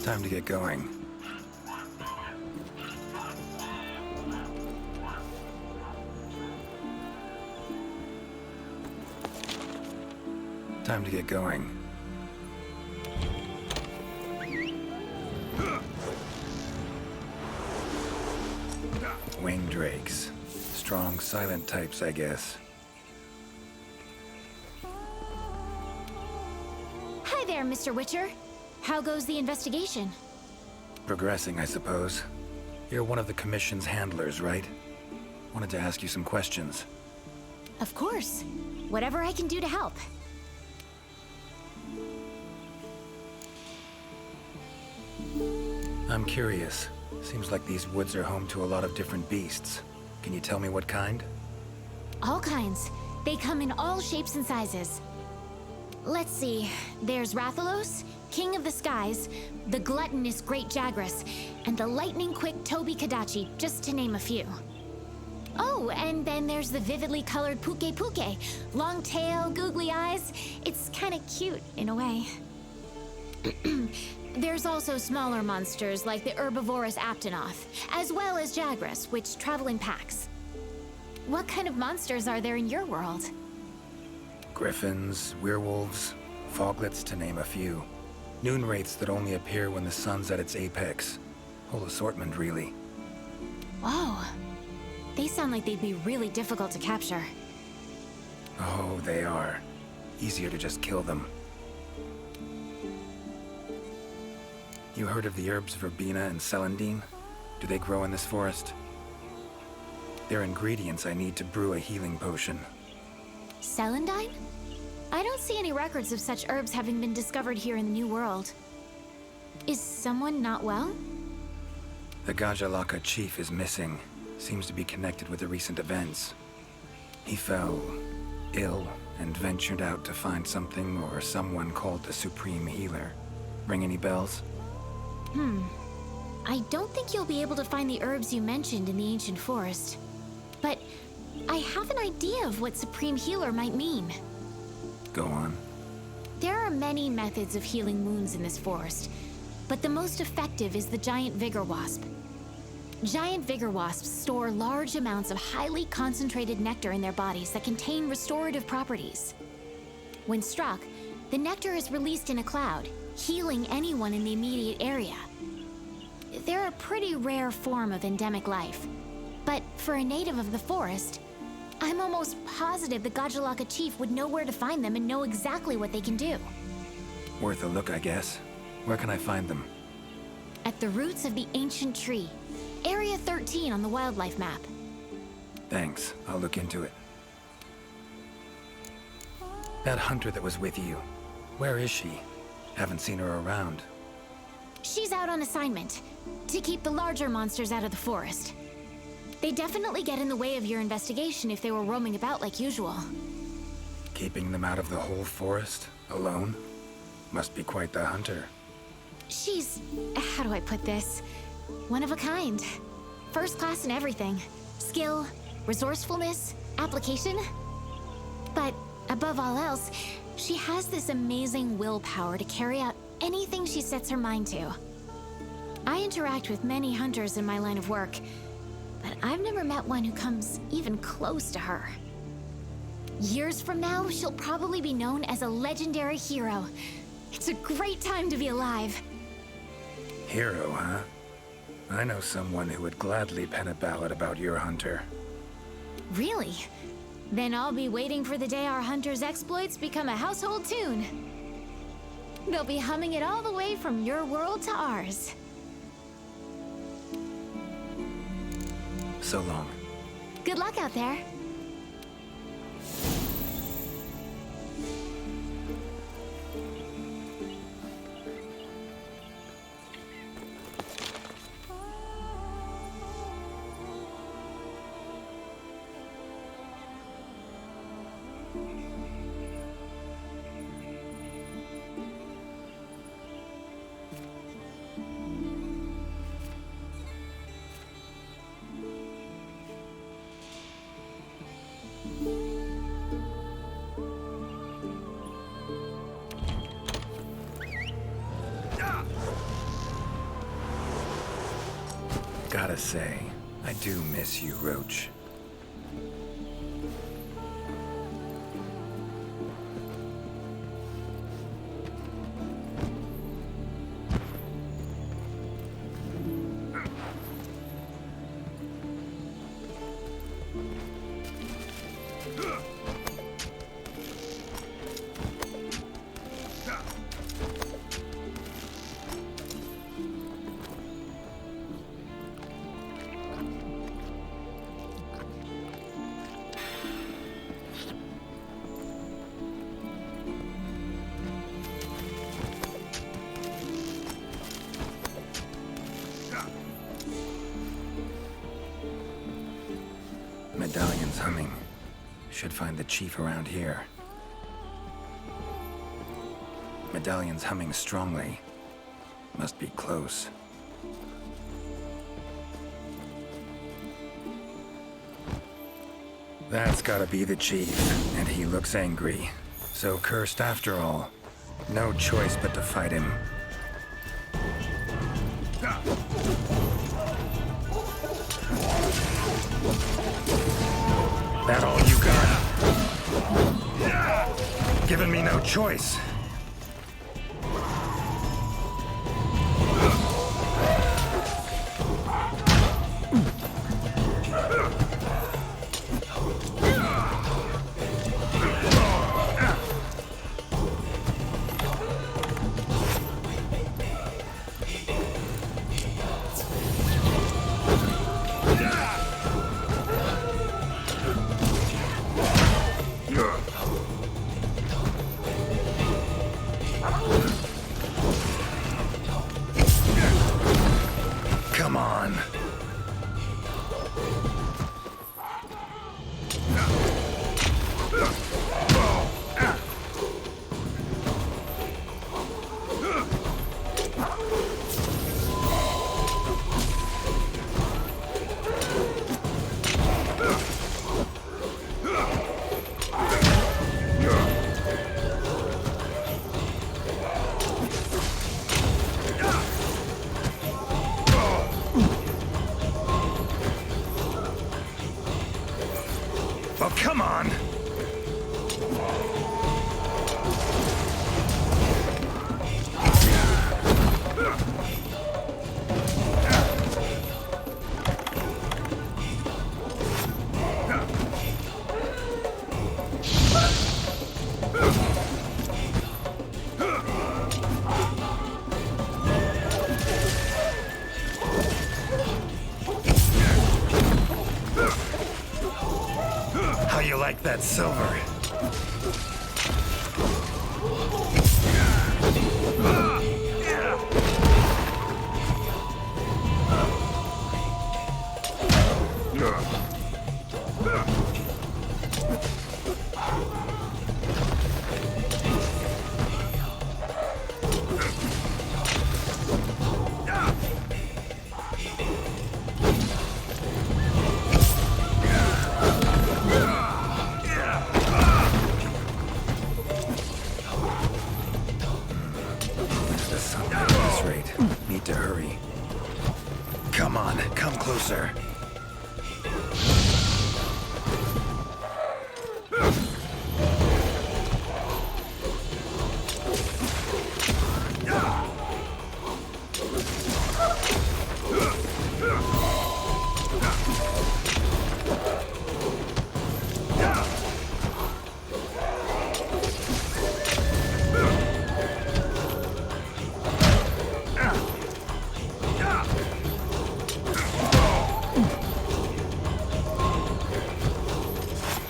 Time to get going. Time to get going. Wing drakes. Strong, silent types, I guess. Hi there, Mr. Witcher. How goes the investigation? Progressing, I suppose. You're one of the Commission's handlers, right? Wanted to ask you some questions. Of course. Whatever I can do to help. I'm curious. Seems like these woods are home to a lot of different beasts. Can you tell me what kind? All kinds. They come in all shapes and sizes. Let's see. There's Rathalos, King of the Skies, the gluttonous Great Jagras, and the lightning-quick Toby Kadachi, just to name a few. Oh, and then there's the vividly colored Puke Puke. Long tail, googly eyes. It's kind of cute, in a way. There's also smaller monsters like the herbivorous Aptonoth, as well as Jagras, which travel in packs. What kind of monsters are there in your world? Griffins, werewolves, foglets, to name a few. Noon wraiths that only appear when the sun's at its apex. Whole assortment, really. Whoa. They sound like they'd be really difficult to capture. Oh, they are. Easier to just kill them. You heard of the herbs verbena and celandine? Do they grow in this forest? They're ingredients I need to brew a healing potion. Celandine? I don't see any records of such herbs having been discovered here in the New World. Is someone not well? The Gajalaka chief is missing. Seems to be connected with the recent events. He fell ill and ventured out to find something or someone called the Supreme Healer. Ring any bells? I don't think you'll be able to find the herbs you mentioned in the ancient forest. But I have an idea of what Supreme Healer might mean. Go on. There are many methods of healing wounds in this forest, but the most effective is the giant vigor wasp. Giant vigor wasps store large amounts of highly concentrated nectar in their bodies that contain restorative properties. When struck, the nectar is released in a cloud, healing anyone in the immediate area. They're a pretty rare form of endemic life, but for a native of the forest, I'm almost positive the Gajalaka chief would know where to find them and know exactly what they can do. Worth a look, I guess. Where can I find them? At the roots of the ancient tree, Area 13 on the wildlife map. Thanks. I'll look into it. That hunter that was with you, where is she? Haven't seen her around. She's out on assignment, to keep the larger monsters out of the forest. They definitely get in the way of your investigation if they were roaming about like usual. Keeping them out of the whole forest? Alone? Must be quite the hunter. She's... how do I put this? One of a kind. First class in everything. Skill, resourcefulness, application. But above all else, she has this amazing willpower to carry out anything she sets her mind to. I interact with many hunters in my line of work, but I've never met one who comes even close to her. Years from now, she'll probably be known as a legendary hero. It's a great time to be alive. Hero, huh? I know someone who would gladly pen a ballad about your hunter. Really? Then I'll be waiting for the day our hunter's exploits become a household tune. They'll be humming it all the way from your world to ours. So long. Good luck out there. Gotta say, I do miss you, Roach. Medallion's humming. Should find the chief around here. Medallion's humming strongly. Must be close. That's gotta be the chief, and he looks angry. So cursed after all. No choice but to fight him. That all you got? Giving me no choice. Come on. Oh, come on! How you like that silver? Need to hurry. Come on, come closer.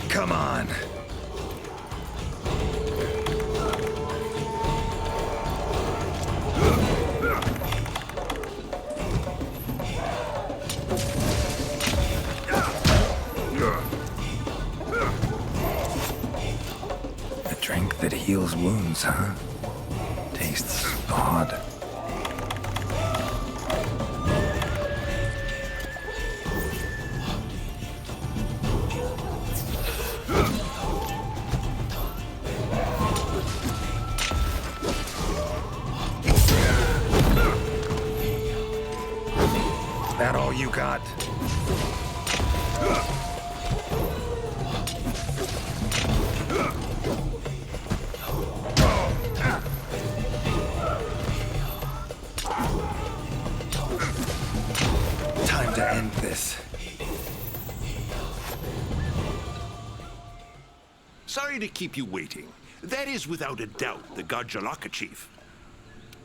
Come on. A drink that heals wounds, huh? Tastes odd. That all you got? Time to end this. Sorry to keep you waiting. That is without a doubt the Gajjalaka chief.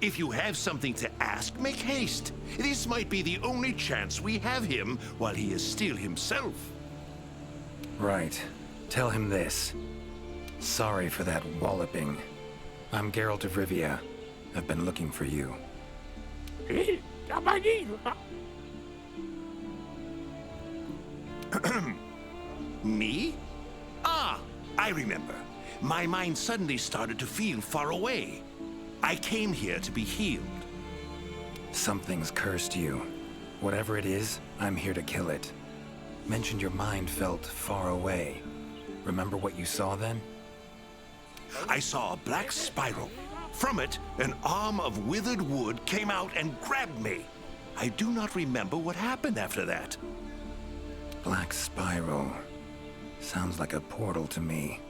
If you have something to ask, make haste. This might be the only chance we have him while he is still himself. Right. Tell him this. Sorry for that walloping. I'm Geralt of Rivia. I've been looking for you. Me? Ah, I remember. My mind suddenly started to feel far away. I came here to be healed. Something's cursed you. Whatever it is, I'm here to kill it. Mentioned your mind felt far away. Remember what you saw then? I saw a black spiral. From it, an arm of withered wood came out and grabbed me. I do not remember what happened after that. Black spiral. Sounds like a portal to me.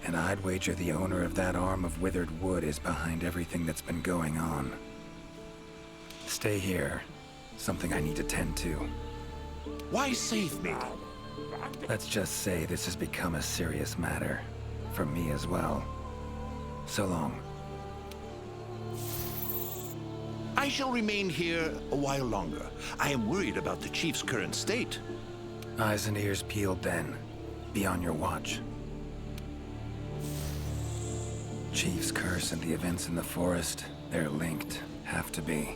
And I'd wager the owner of that arm of withered wood is behind everything that's been going on. Stay here. Something I need to tend to. Why save me? Let's just say this has become a serious matter. For me as well. So long. I shall remain here a while longer. I am worried about the Chief's current state. Eyes and ears peeled then. Be on your watch. Chief's curse and the events in the forest, they're linked. Have to be.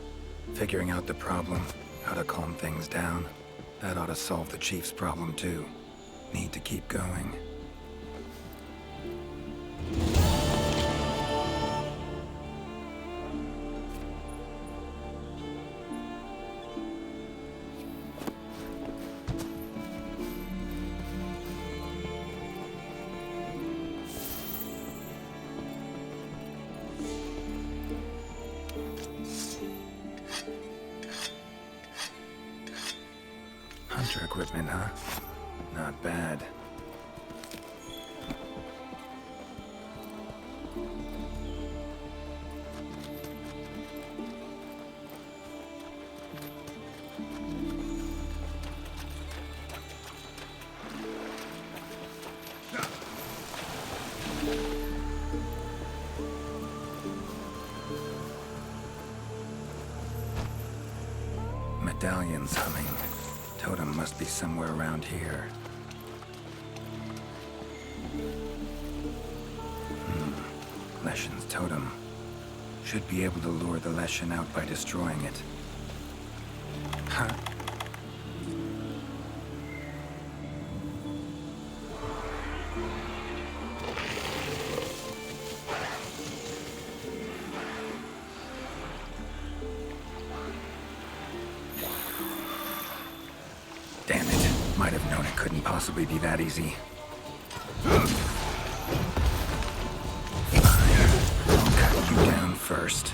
Figuring out the problem, how to calm things down, that ought to solve the Chief's problem too. Need to keep going. Hunter equipment, huh? Not bad. Medallions humming. Totem must be somewhere around here. Leshen's totem. Should be able to lure the Leshen out by destroying it. Huh? Damn it. Might have known it couldn't possibly be that easy. I'll cut you down first.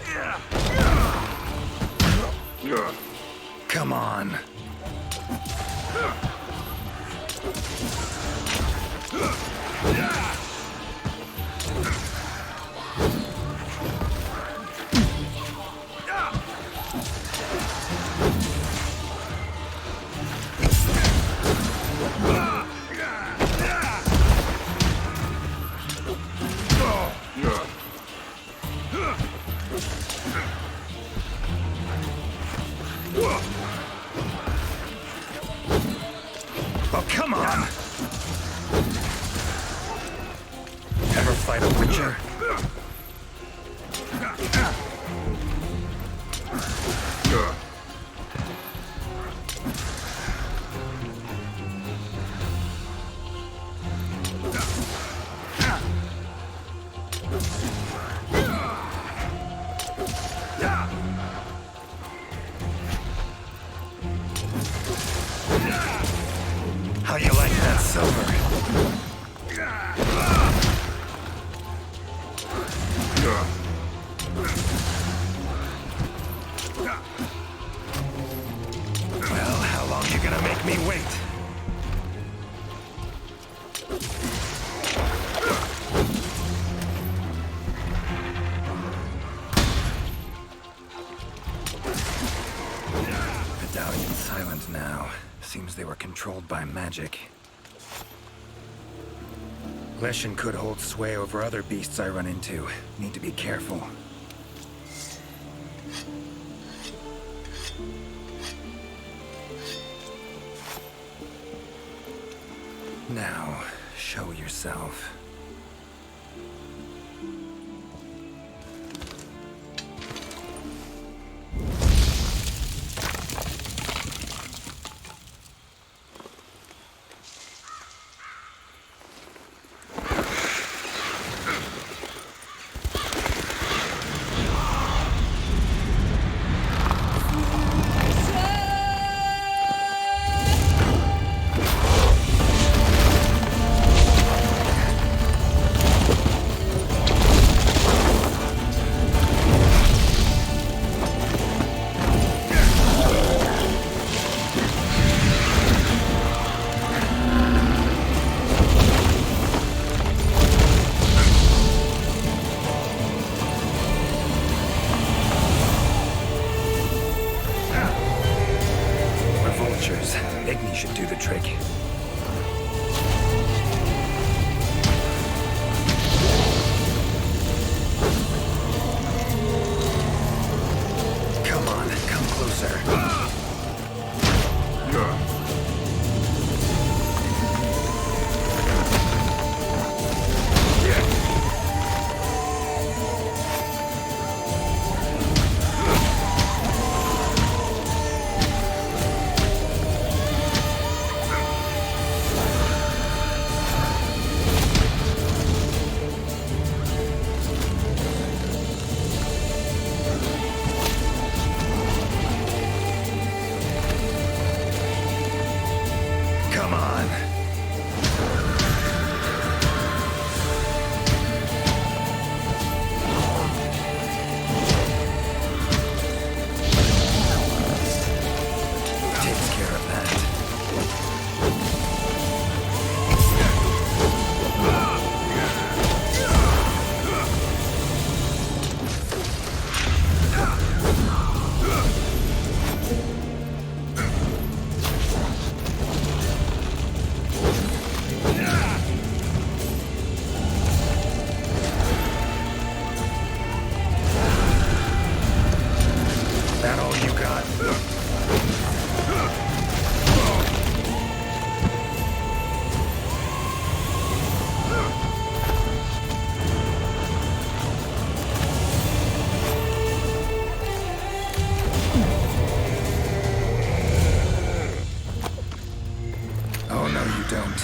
Come on. Oh, come on! Ever fight a Witcher? How you like that silver? Well, how long you gonna make me wait? Medallion's silent now. Seems they were controlled by magic. Leshen could hold sway over other beasts I run into. Need to be careful. Now, show yourself. Igni should do the trick. Come on, come closer. Come on. Takes care of that. That all you got? Oh, no, you don't.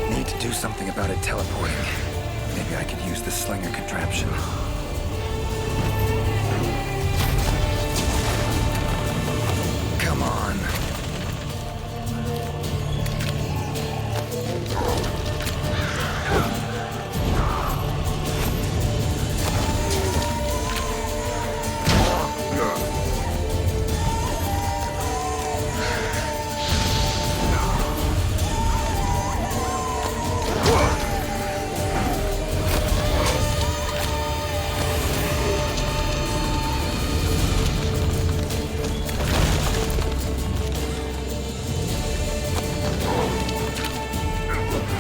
Need to do something about it teleporting. Maybe I could use the slinger contraption. Come on.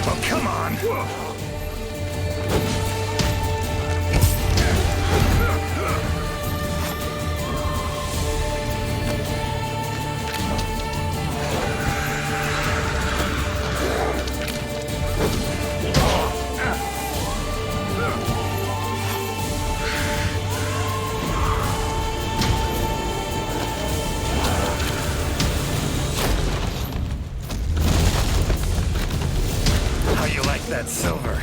Oh, come on! How you like that silver?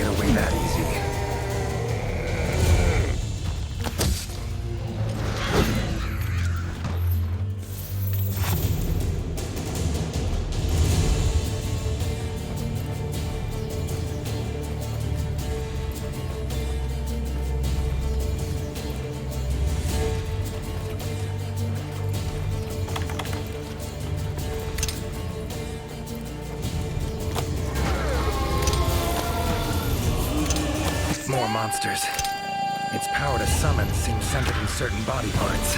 get away that easy. More monsters. Its power to summon seems centered in certain body parts.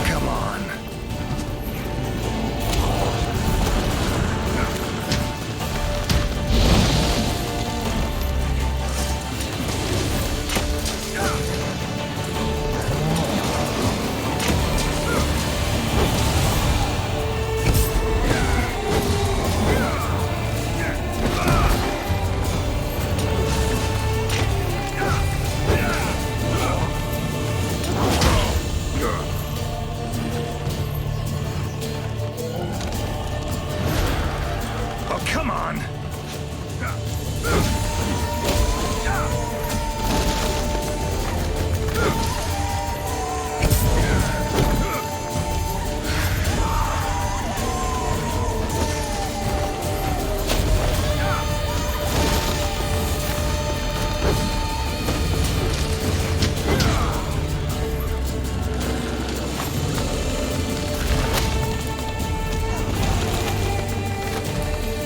Come on. Oh, come on!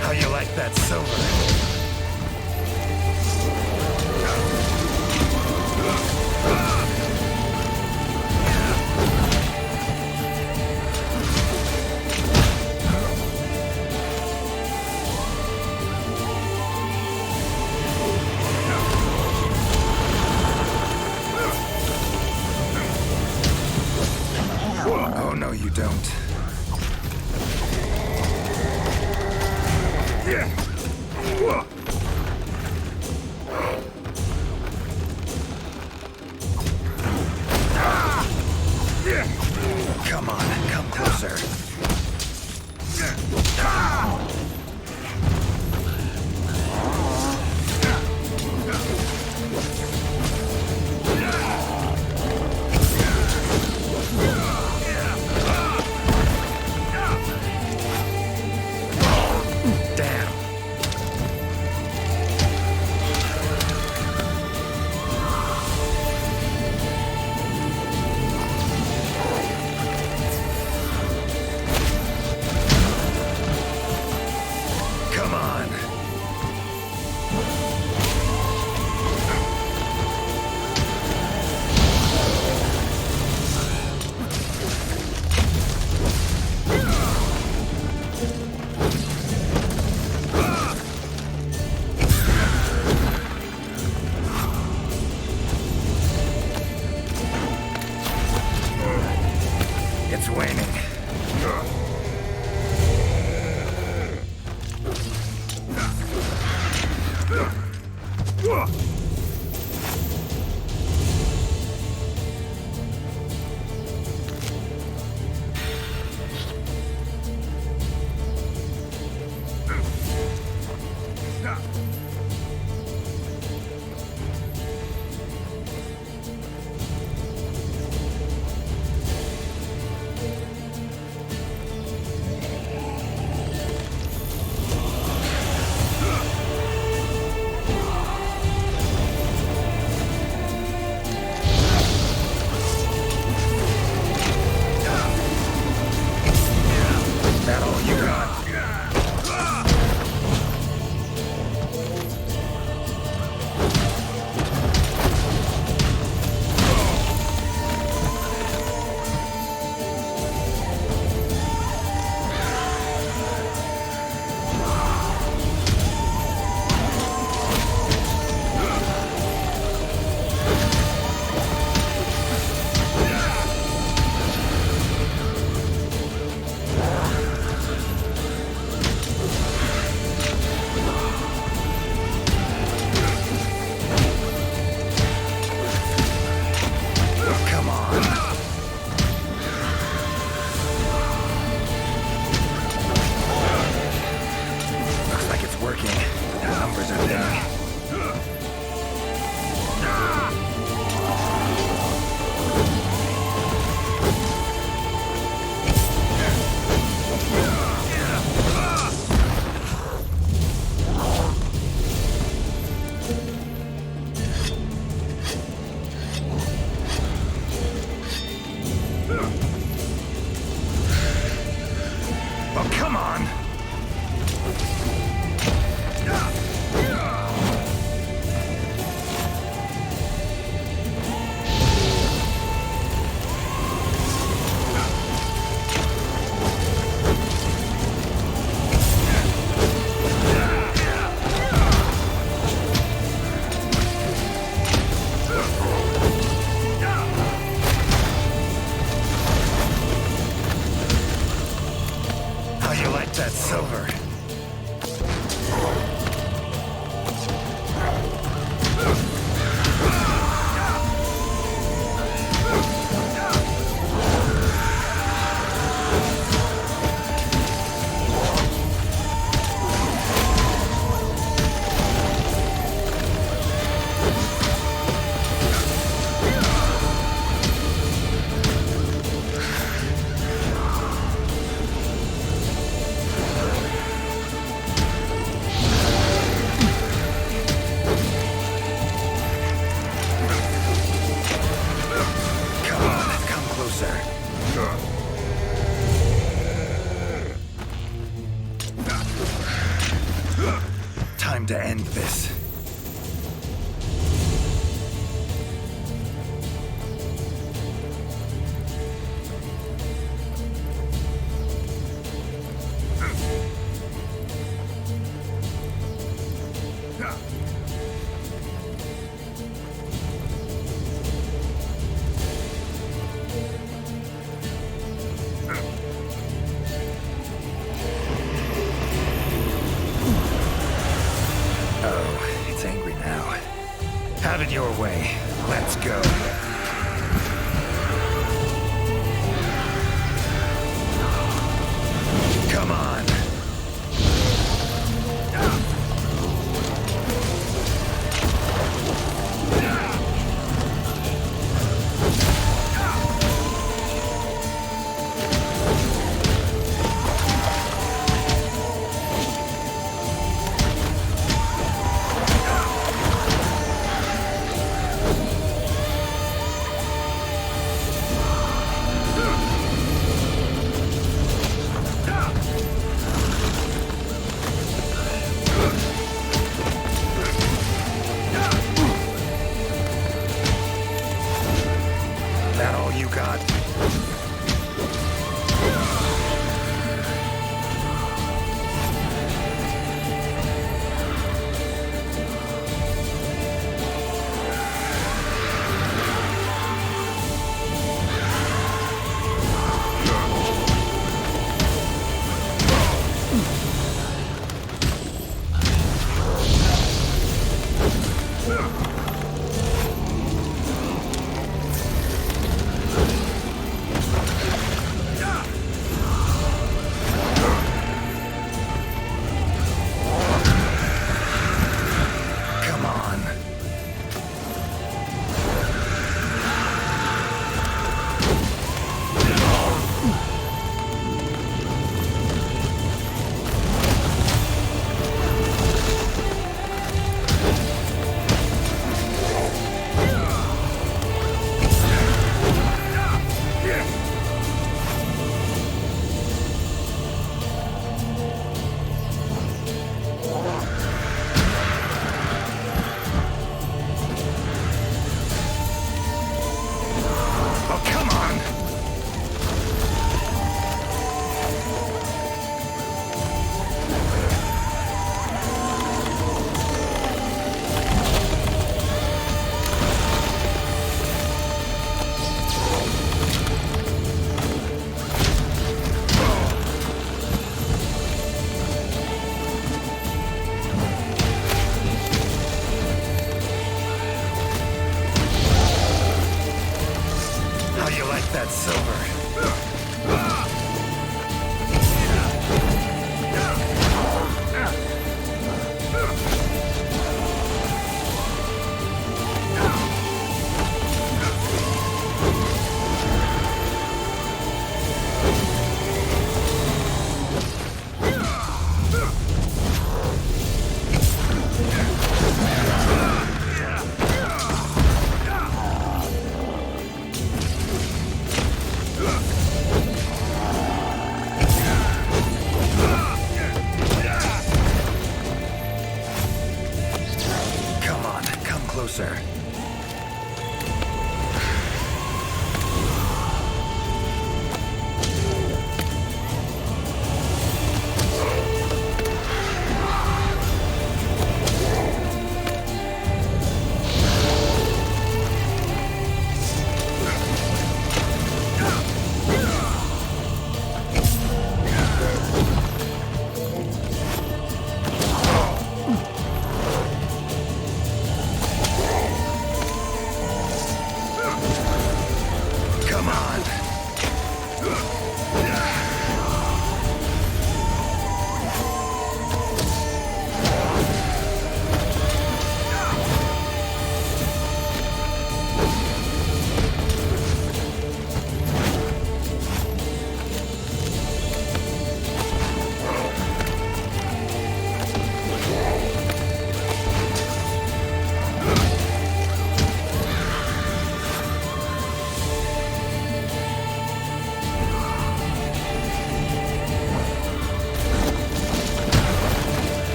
How you like that silver? Oh, no, you don't. Come on, come closer. silver. Time to end this. Oh, it's angry now. Have it your way. Let's go. Come on. That all you got? Come on. Oh, come on! How you like that silver?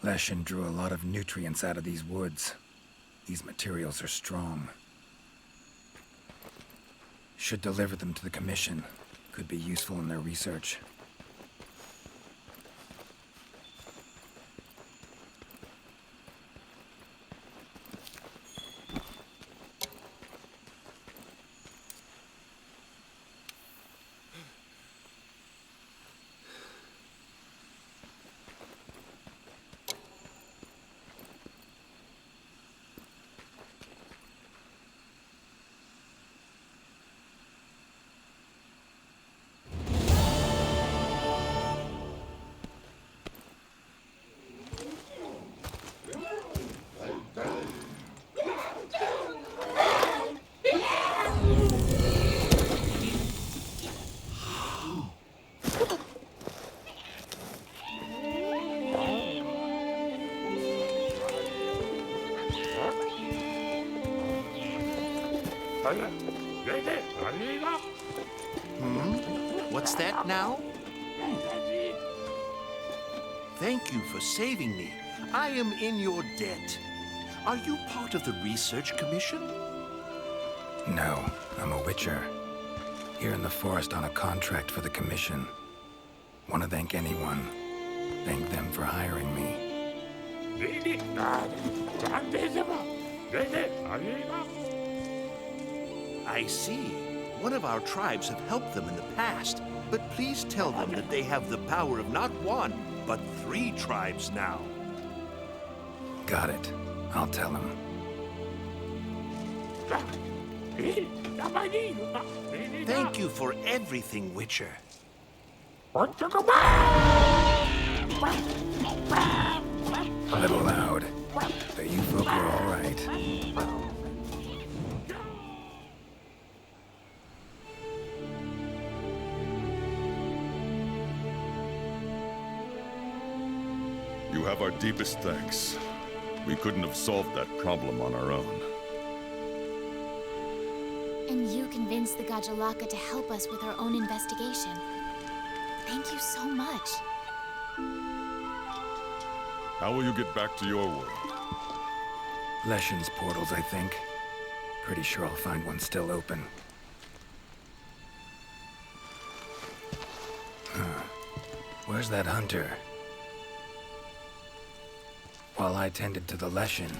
Leshen drew a lot of nutrients out of these woods. These materials are strong. Should deliver them to the Commission. Could be useful in their research. What's that now? Thank you for saving me. I am in your debt. Are you part of the Research Commission? No, I'm a witcher. Here in the forest on a contract for the Commission. Want to thank anyone. Thank them for hiring me. I see. One of our tribes have helped them in the past, but please tell them that they have the power of not one, but 3 tribes now. Got it. I'll tell him. Thank you for everything, Witcher. A little loud, but you folk are all right. You have our deepest thanks. We couldn't have solved that problem on our own. And you convinced the Gajalaka to help us with our own investigation. Thank you so much. How will you get back to your world? Leshen's portals, I think. Pretty sure I'll find one still open. Huh. Where's that hunter? While I tended to the Leshen,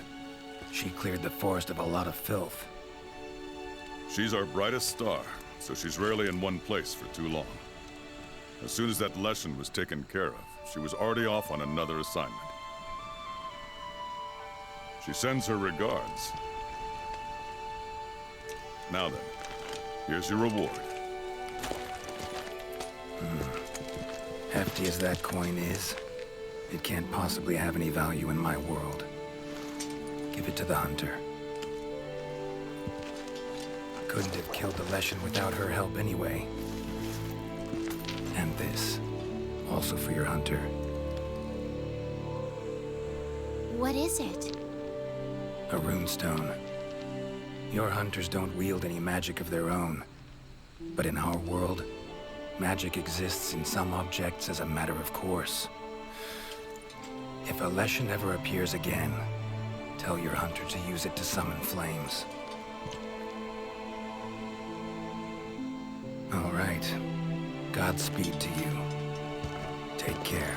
she cleared the forest of a lot of filth. She's our brightest star, so she's rarely in one place for too long. As soon as that lesson was taken care of, she was already off on another assignment. She sends her regards. Now then, here's your reward. Hefty as that coin is, it can't possibly have any value in my world. Give it to the hunter. Couldn't have killed the Leshen without her help anyway. And this, also for your hunter. What is it? A runestone. Your hunters don't wield any magic of their own. But in our world, magic exists in some objects as a matter of course. If a Leshen ever appears again, tell your hunter to use it to summon flames. All right. Godspeed to you. Take care.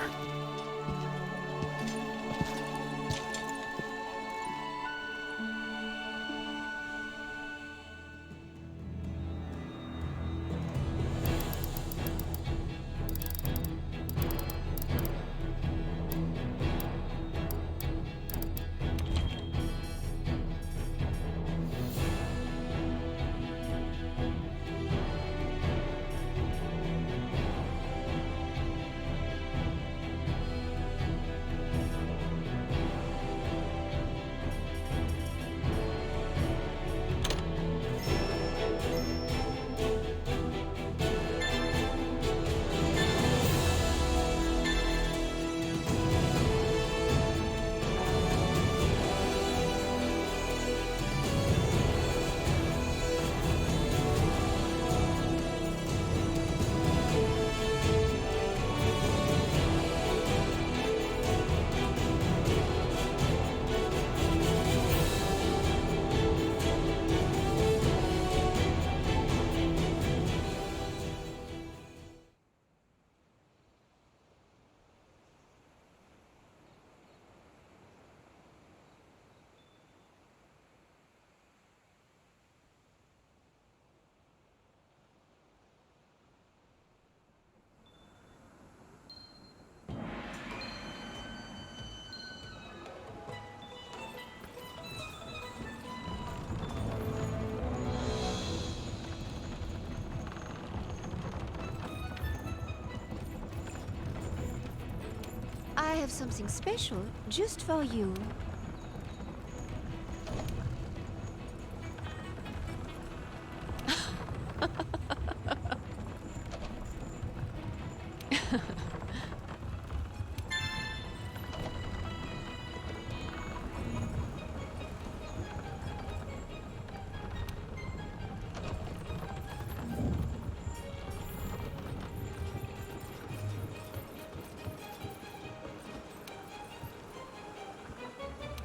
I have something special just for you.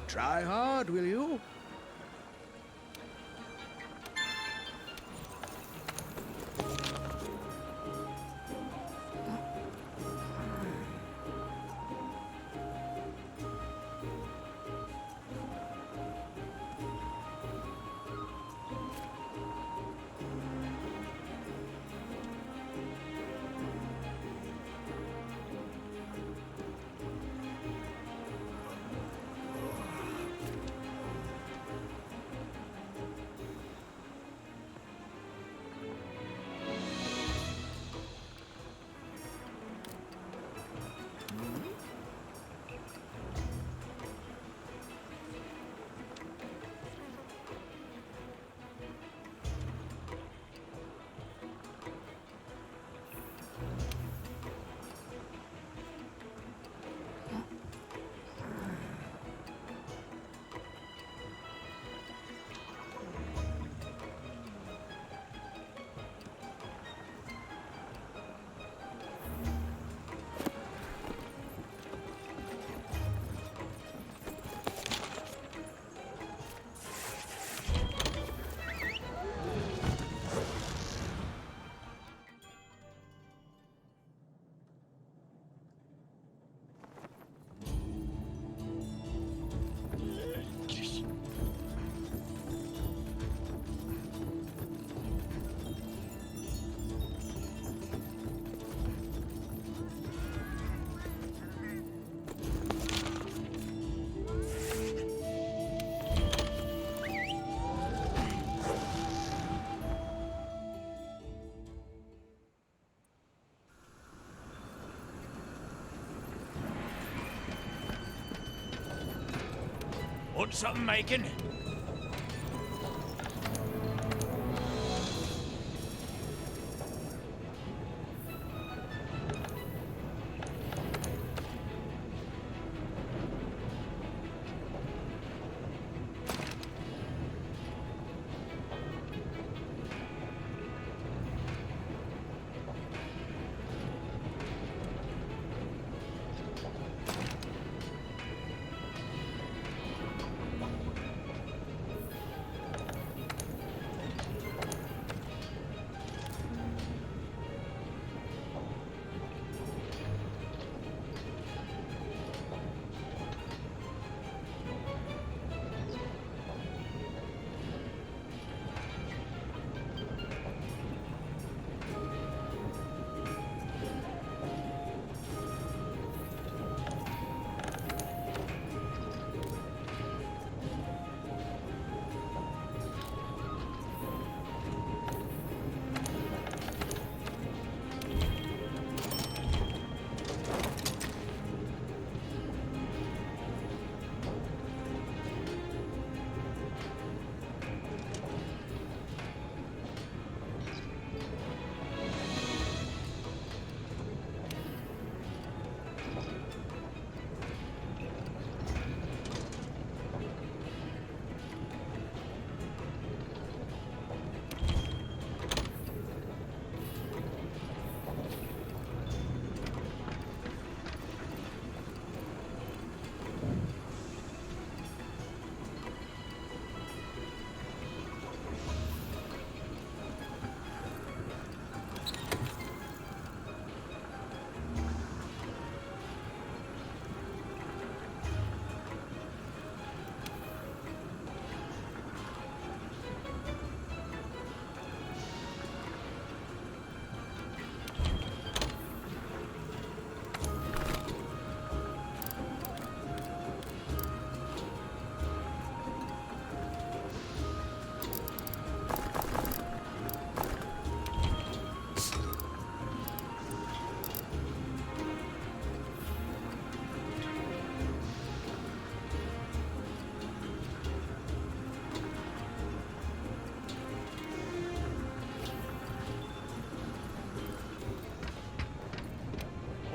Try hard, will you? Want something making?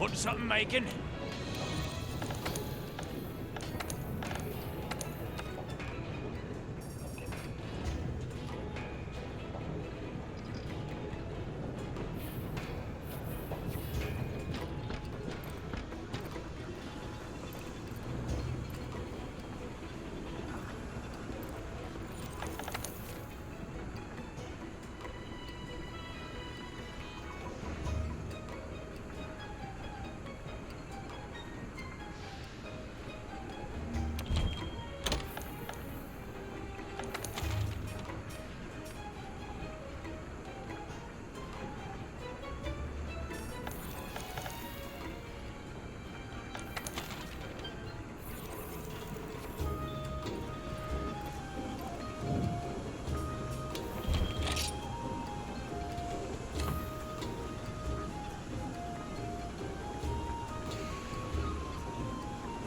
Want something making?